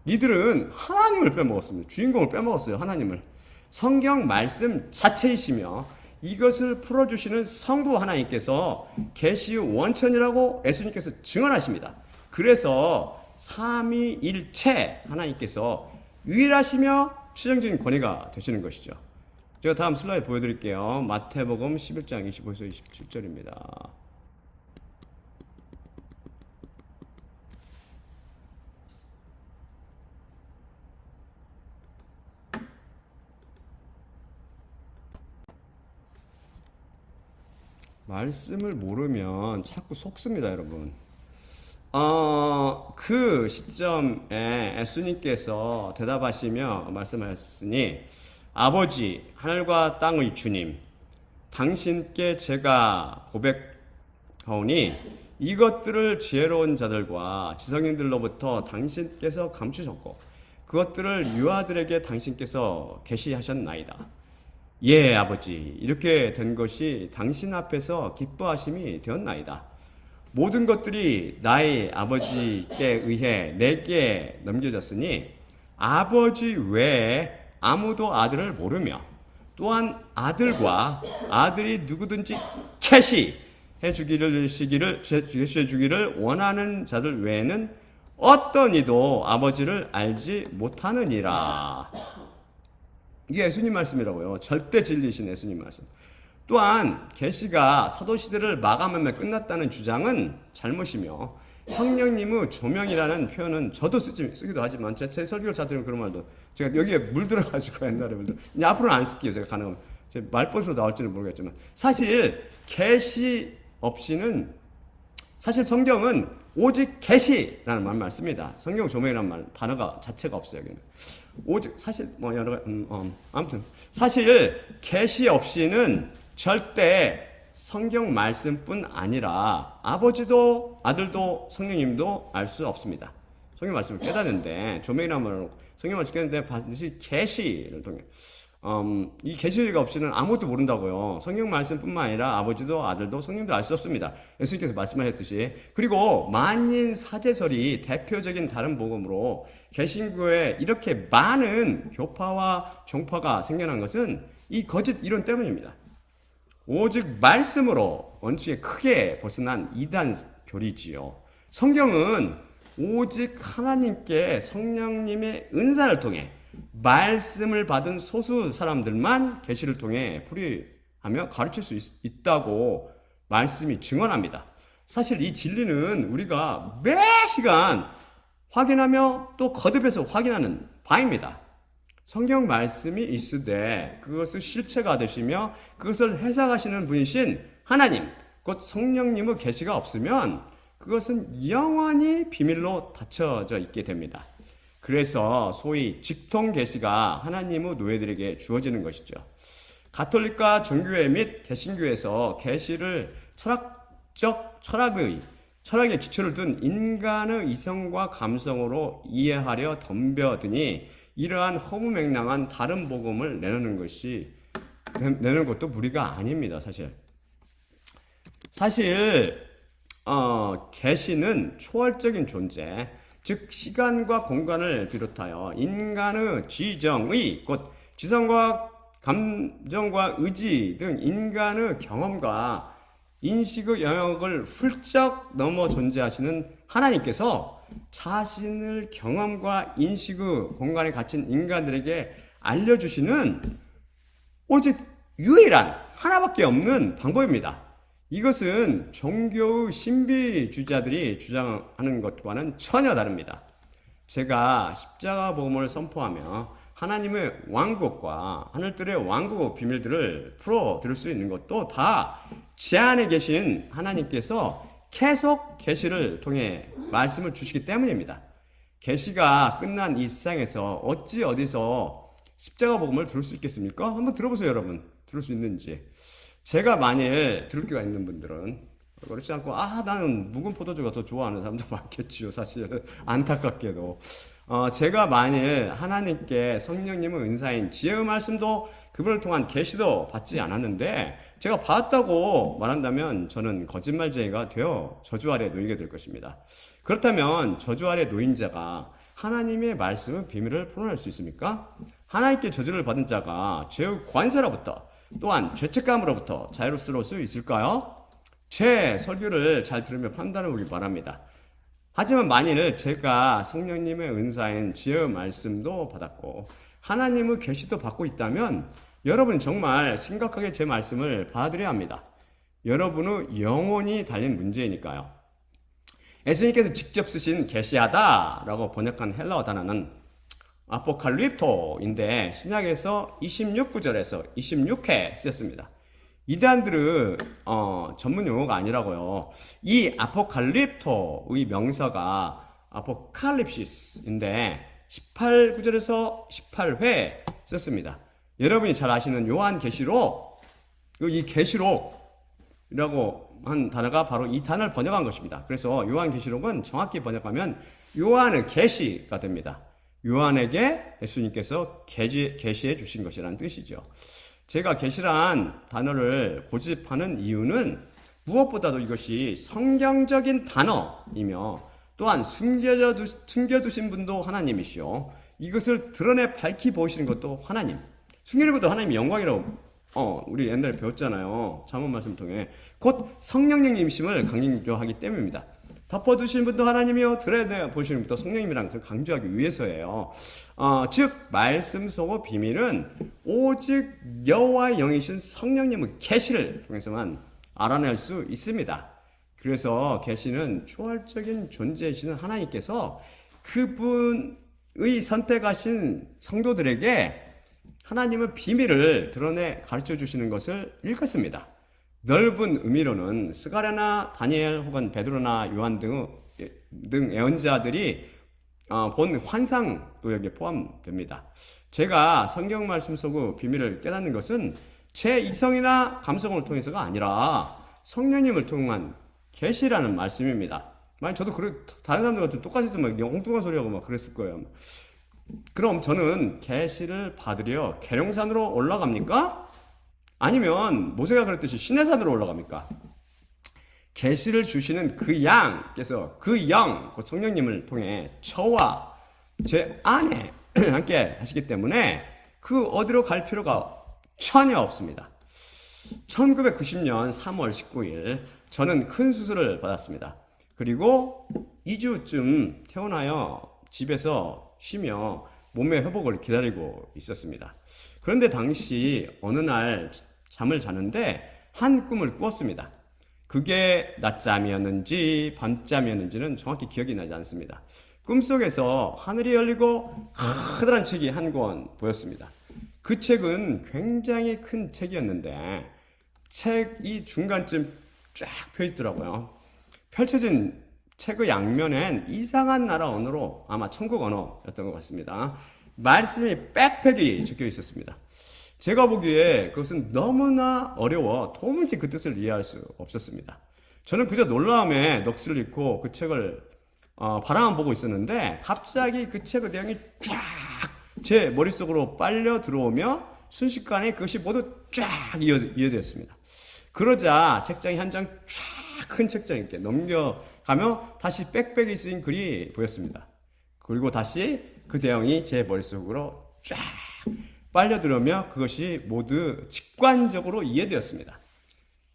이들은 하나님을 빼먹었습니다. 주인공을 빼먹었어요. 하나님을. 성경 말씀 자체이시며 이것을 풀어주시는 성부 하나님께서 계시의 원천이라고 예수님께서 증언하십니다. 그래서 삼위일체 하나님께서 유일하시며 추정적인 권위가 되시는 것이죠. 제가 다음 슬라이드 보여드릴게요. 마태복음 11장 25에서 27절입니다. 말씀을 모르면 자꾸 속습니다, 여러분. 그 시점에 예수님께서 대답하시며 말씀하셨으니 아버지 하늘과 땅의 주님 당신께 제가 고백하오니 이것들을 지혜로운 자들과 지성인들로부터 당신께서 감추셨고 그것들을 유아들에게 당신께서 계시하셨나이다. 예, 아버지, 이렇게 된 것이 당신 앞에서 기뻐하심이 되었나이다. 모든 것들이 나의 아버지께 의해 내게 넘겨졌으니 아버지 외에 아무도 아들을 모르며 또한 아들과 아들이 누구든지 캐시해 주기를 원하는 자들 외에는 어떤 이도 아버지를 알지 못하느니라. 이게 예수님 말씀이라고요. 절대 진리신 예수님 말씀. 또한 계시가 사도시대를 마감하며 끝났다는 주장은 잘못이며 성령님의 조명이라는 표현은 저도 쓰기도 하지만 제 설교를 찾으면 그런 말도 제가 여기에 물들어가지고 옛날에 이제 앞으로는 안 쓸게요. 제가 가능하면 제 말버릇으로 나올지는 모르겠지만 사실 계시 없이는 사실 성경은 오직 계시라는 말만 씁니다. 성경 조명이라는 말 단어가 자체가 없어요. 여기는 오직 사실 뭐 여러 아무튼 사실 계시 없이는 절대 성경 말씀뿐 아니라 아버지도 아들도 성령님도 알 수 없습니다. 성경 말씀을 깨닫는데 조명이라는 말로 성경 말씀을 깨닫는데 반드시 계시를 통해 이 계시가 없이는 아무것도 모른다고요. 성경 말씀뿐만 아니라 아버지도 아들도 성령도 알 수 없습니다. 예수님께서 말씀하셨듯이. 그리고 만인 사제설이 대표적인 다른 복음으로 개신교에 이렇게 많은 교파와 종파가 생겨난 것은 이 거짓 이론 때문입니다. 오직 말씀으로 원칙에 크게 벗어난 이단 교리지요. 성경은 오직 하나님께 성령님의 은사를 통해 말씀을 받은 소수 사람들만 계시를 통해 풀이하며 가르칠 수 있다고 말씀이 증언합니다. 사실 이 진리는 우리가 매 시간 확인하며 또 거듭해서 확인하는 바입니다. 성경 말씀이 있으되 그것을 실체가 되시며 그것을 해석하시는 분이신 하나님, 곧 성령님의 계시가 없으면 그것은 영원히 비밀로 닫혀져 있게 됩니다. 그래서 소위 직통 계시가 하나님의 노예들에게 주어지는 것이죠. 가톨릭과 정교회 및 개신교에서 계시를 철학의 기초를 둔 인간의 이성과 감성으로 이해하려 덤벼드니 이러한 허무맹랑한 다른 복음을 내는 것도 무리가 아닙니다. 사실 계시는 초월적인 존재, 즉 시간과 공간을 비롯하여 인간의 지정의 곧 지성과 감정과 의지 등 인간의 경험과 인식의 영역을 훌쩍 넘어 존재하시는 하나님께서 자신을 경험과 인식의 공간에 갇힌 인간들에게 알려주시는 오직 유일한 하나밖에 없는 방법입니다. 이것은 종교의 신비주의자들이 주장하는 것과는 전혀 다릅니다. 제가 십자가 복음을 선포하며 하나님의 왕국과 하늘들의 왕국의 비밀들을 풀어드릴 수 있는 것도 다 제 안에 계신 하나님께서 계속 계시를 통해 말씀을 주시기 때문입니다. 계시가 끝난 이 세상에서 어찌 어디서 십자가 복음을 들을 수 있겠습니까? 한번 들어보세요, 여러분. 들을 수 있는지. 제가 만일 들을 기가 있는 분들은 그렇지 않고 나는 묵은 포도주가 더 좋아하는 사람도 많겠지요, 사실. 안타깝게도. 제가 만일 하나님께 성령님의 은사인 지혜의 말씀도 그분을 통한 계시도 받지 않았는데 제가 받았다고 말한다면 저는 거짓말쟁이가 되어 저주 아래 놓이게 될 것입니다. 그렇다면 저주 아래 놓인 자가 하나님의 말씀의 비밀을 풀어낼 수 있습니까? 하나님께 저주를 받은 자가 죄의 관세로부터 또한 죄책감으로부터 자유로울 수 있을까요? 제 설교를 잘 들으며 판단해 보기 바랍니다. 하지만 만일 제가 성령님의 은사인 지혜의 말씀도 받았고 하나님의 계시도 받고 있다면 여러분 정말 심각하게 제 말씀을 받아들여야 합니다. 여러분의 영혼이 달린 문제이니까요. 예수님께서 직접 쓰신 계시하다라고 번역한 헬라어 단어는 아포칼립토인데 신약에서 26구절에서 26회 쓰였습니다. 이단들은 전문 용어가 아니라고요. 이 아포칼립토의 명사가 아포칼립시스인데 18구절에서 18회 썼습니다. 여러분이 잘 아시는 요한계시록, 이 계시록이라고 한 단어가 바로 이 단어를 번역한 것입니다. 그래서 요한계시록은 정확히 번역하면 요한의 계시가 됩니다. 요한에게 예수님께서 계시해 주신 것이라는 뜻이죠. 제가 계시란 단어를 고집하는 이유는 무엇보다도 이것이 성경적인 단어이며 또한 숨겨두신 분도 하나님이시오. 이것을 드러내 밝히 보이시는 것도 하나님. 숨기는 것도 하나님의 영광이라고 우리 옛날에 배웠잖아요. 잠언 말씀 통해. 곧 성령님이심을 강조하기 때문입니다. 덮어두신 분도 하나님이요 드러내 보시는 분도 성령님이라는 것을 강조하기 위해서예요. 즉 말씀 속의 비밀은 오직 여호와의 영이신 성령님의 계시를 통해서만 알아낼 수 있습니다. 그래서 계시는 초월적인 존재이신 하나님께서 그분의 선택하신 성도들에게 하나님의 비밀을 드러내 가르쳐 주시는 것을 읽었습니다. 넓은 의미로는 스가랴나 다니엘 혹은 베드로나 요한 등 예언자들이 본 환상도 여기에 포함됩니다. 제가 성경 말씀 속의 비밀을 깨닫는 것은 제 이성이나 감성을 통해서가 아니라 성령님을 통한 계시라는 말씀입니다. 저도 다른 사람들과 똑같이 막 엉뚱한 소리하고 막 그랬을 거예요. 그럼 저는 계시를 받으려 계룡산으로 올라갑니까? 아니면 모세가 그랬듯이 시내산으로 올라갑니까? 계시를 주시는 그 양께서 그 영, 그 성령님을 통해 저와 제 안에 함께 하시기 때문에 그 어디로 갈 필요가 전혀 없습니다. 1990년 3월 19일 저는 큰 수술을 받았습니다. 그리고 2주쯤 퇴원하여 집에서 쉬며 몸의 회복을 기다리고 있었습니다. 그런데 당시 어느 날 잠을 자는데 한 꿈을 꾸었습니다. 그게 낮잠이었는지 밤잠이었는지는 정확히 기억이 나지 않습니다. 꿈속에서 하늘이 열리고 커다란 책이 한 권 보였습니다. 그 책은 굉장히 큰 책이었는데 책이 중간쯤 쫙 펴있더라고요. 펼쳐진 책의 양면엔 이상한 나라 언어로 아마 천국 언어였던 것 같습니다. 말씀이 빽빽이 적혀 있었습니다. 제가 보기에 그것은 너무나 어려워 도무지 그 뜻을 이해할 수 없었습니다. 저는 그저 놀라움에 넋을 잃고 그 책을 바라만 보고 있었는데 갑자기 그 책의 내용이 쫙 제 머릿속으로 빨려 들어오며 순식간에 그것이 모두 쫙 이해되었습니다. 그러자 책장이 한 장 쫙 큰 책장에 이렇게 넘겨가며 다시 빽빽이 쓰인 글이 보였습니다. 그리고 다시 그 내용이 제 머릿속으로 쫙 빨려 들어오며 그것이 모두 직관적으로 이해되었습니다.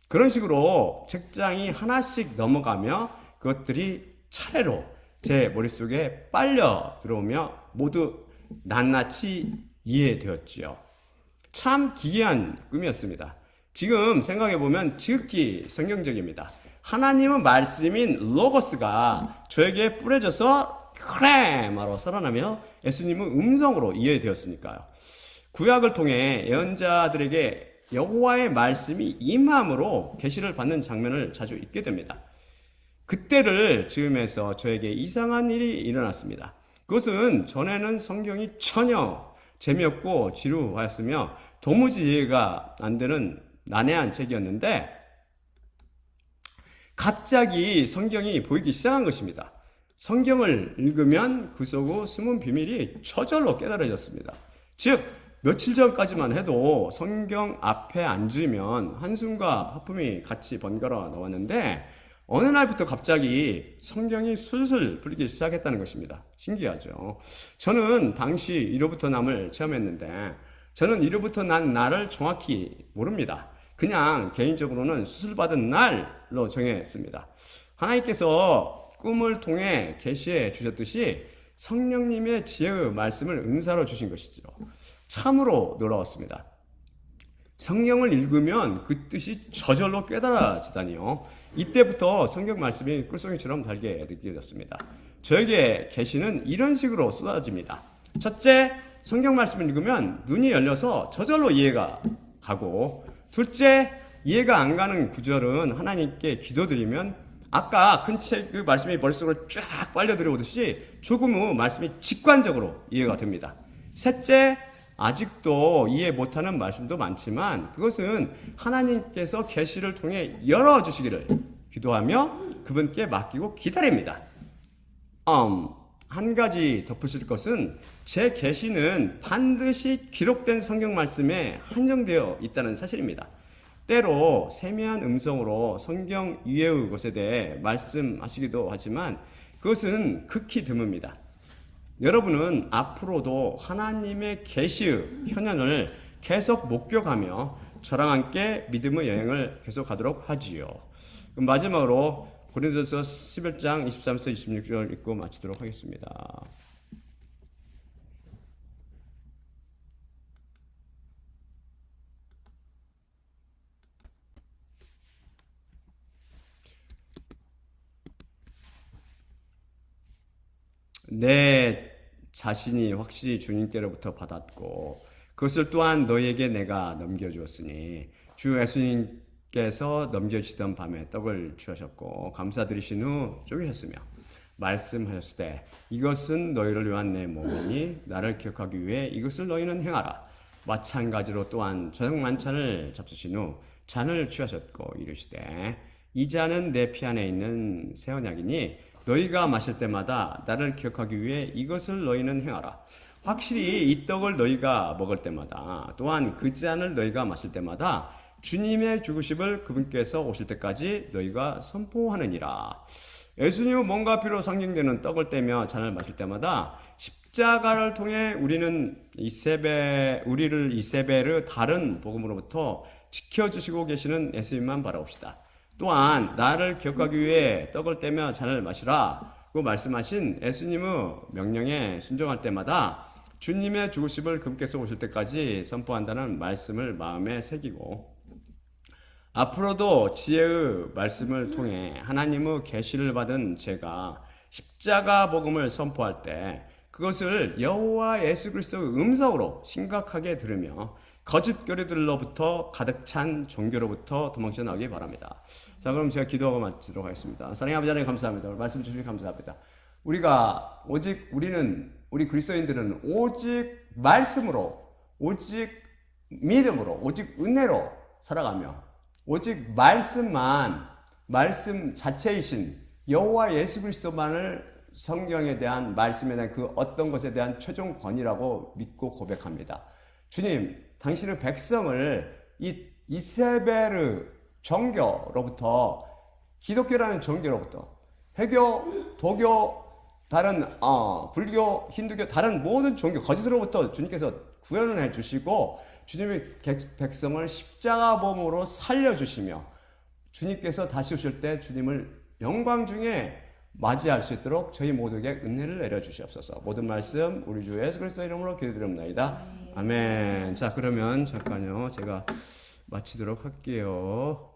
그런 식으로 책장이 하나씩 넘어가며 그것들이 차례로 제 머릿속에 빨려 들어오며 모두 낱낱이 이해되었지요. 참 기이한 꿈이었습니다. 지금 생각해보면 지극히 성경적입니다. 하나님의 말씀인 로고스가 저에게 뿌려져서 크레마로 살아나며 예수님의 음성으로 이해되었으니까요. 구약을 통해 예언자들에게 여호와의 말씀이 임함으로 계시를 받는 장면을 자주 읽게 됩니다. 그때를 즈음해서 저에게 이상한 일이 일어났습니다. 그것은 전에는 성경이 전혀 재미없고 지루하였으며 도무지 이해가 안 되는 난해한 책이었는데 갑자기 성경이 보이기 시작한 것입니다. 성경을 읽으면 그 속의 숨은 비밀이 저절로 깨달아졌습니다. 즉 며칠 전까지만 해도 성경 앞에 앉으면 한숨과 하품이 같이 번갈아 나왔는데 어느 날부터 갑자기 성경이 술술 풀리기 시작했다는 것입니다. 신기하죠. 저는 당시 이로부터 남을 체험했는데 저는 이로부터 난 날을 정확히 모릅니다. 그냥 개인적으로는 수술받은 날로 정했습니다. 하나님께서 꿈을 통해 계시해 주셨듯이 성령님의 지혜의 말씀을 은사로 주신 것이죠. 참으로 놀라웠습니다. 성경을 읽으면 그 뜻이 저절로 깨달아지다니요. 이때부터 성경 말씀이 꿀송이처럼 달게 느껴졌습니다. 저에게 계시는 이런 식으로 쏟아집니다. 첫째, 성경 말씀을 읽으면 눈이 열려서 저절로 이해가 가고, 둘째, 이해가 안 가는 구절은 하나님께 기도드리면 아까 큰 책의 말씀이 머릿속으로 쫙 빨려 들어오듯이 조금 후 말씀이 직관적으로 이해가 됩니다. 셋째, 아직도 이해 못하는 말씀도 많지만 그것은 하나님께서 계시를 통해 열어주시기를 기도하며 그분께 맡기고 기다립니다. 한 가지 덧붙일 것은 제 계시는 반드시 기록된 성경 말씀에 한정되어 있다는 사실입니다. 때로 세미한 음성으로 성경 이해의 것에 대해 말씀하시기도 하지만 그것은 극히 드뭅니다. 여러분은 앞으로도 하나님의 계시의 현현을 계속 목격하며 저랑 함께 믿음의 여행을 계속하도록 하지요. 그럼 마지막으로 고린도서 11장 23절 26절 읽고 마치도록 하겠습니다. 내 자신이 확실히 주님께로부터 받았고 그것을 또한 너희에게 내가 넘겨주었으니 주 예수님께서 넘겨주시던 밤에 떡을 취하셨고 감사드리신 후 쪼개셨으며 말씀하셨을 때 이것은 너희를 위한 내 몸이니 나를 기억하기 위해 이것을 너희는 행하라. 마찬가지로 또한 저녁 만찬을 잡수신 후 잔을 취하셨고 이르시되 이 잔은 내 피 안에 있는 새 언약이니 너희가 마실 때마다 나를 기억하기 위해 이것을 너희는 행하라. 확실히 이 떡을 너희가 먹을 때마다 또한 그 잔을 너희가 마실 때마다 주님의 죽으심을 그분께서 오실 때까지 너희가 선포하느니라. 예수님은 몸과 피로 상징되는 떡을 떼며 잔을 마실 때마다 십자가를 통해 우리를 이세벨의 다른 복음으로부터 지켜주시고 계시는 예수님만 바라봅시다. 또한 나를 기억하기 위해 떡을 떼며 잔을 마시라고 말씀하신 예수님의 명령에 순종할 때마다 주님의 죽으심을 그분께서 오실 때까지 선포한다는 말씀을 마음에 새기고 앞으로도 지혜의 말씀을 통해 하나님의 계시를 받은 제가 십자가 복음을 선포할 때 그것을 여호와 예수 그리스도의 음성으로 심각하게 들으며 거짓 교리들로부터 가득 찬 종교로부터 도망쳐 나오기 바랍니다. 자, 그럼 제가 기도하고 마치도록 하겠습니다. 사랑의 아버지 하나님 감사합니다. 오늘 말씀 주시니 감사합니다. 우리 그리스도인들은 오직 말씀으로, 오직 믿음으로, 오직 은혜로 살아가며 오직 말씀 자체이신 여호와 예수 그리스도만을 성경에 대한 말씀에 대한 그 어떤 것에 대한 최종 권위라고 믿고 고백합니다. 주님, 당신의 백성을 이 이세벨의 종교로부터 기독교라는 종교로부터 회교, 도교, 다른 불교, 힌두교 다른 모든 종교 거짓으로부터 주님께서 구원을 해주시고 주님의 백성을 십자가범으로 살려주시며 주님께서 다시 오실 때 주님을 영광 중에 맞이할 수 있도록 저희 모두에게 은혜를 내려주시옵소서. 모든 말씀 우리 주 예수 그리스도 이름으로 기도드립니다. 아멘. 자, 그러면 잠깐요. 제가 마치도록 할게요.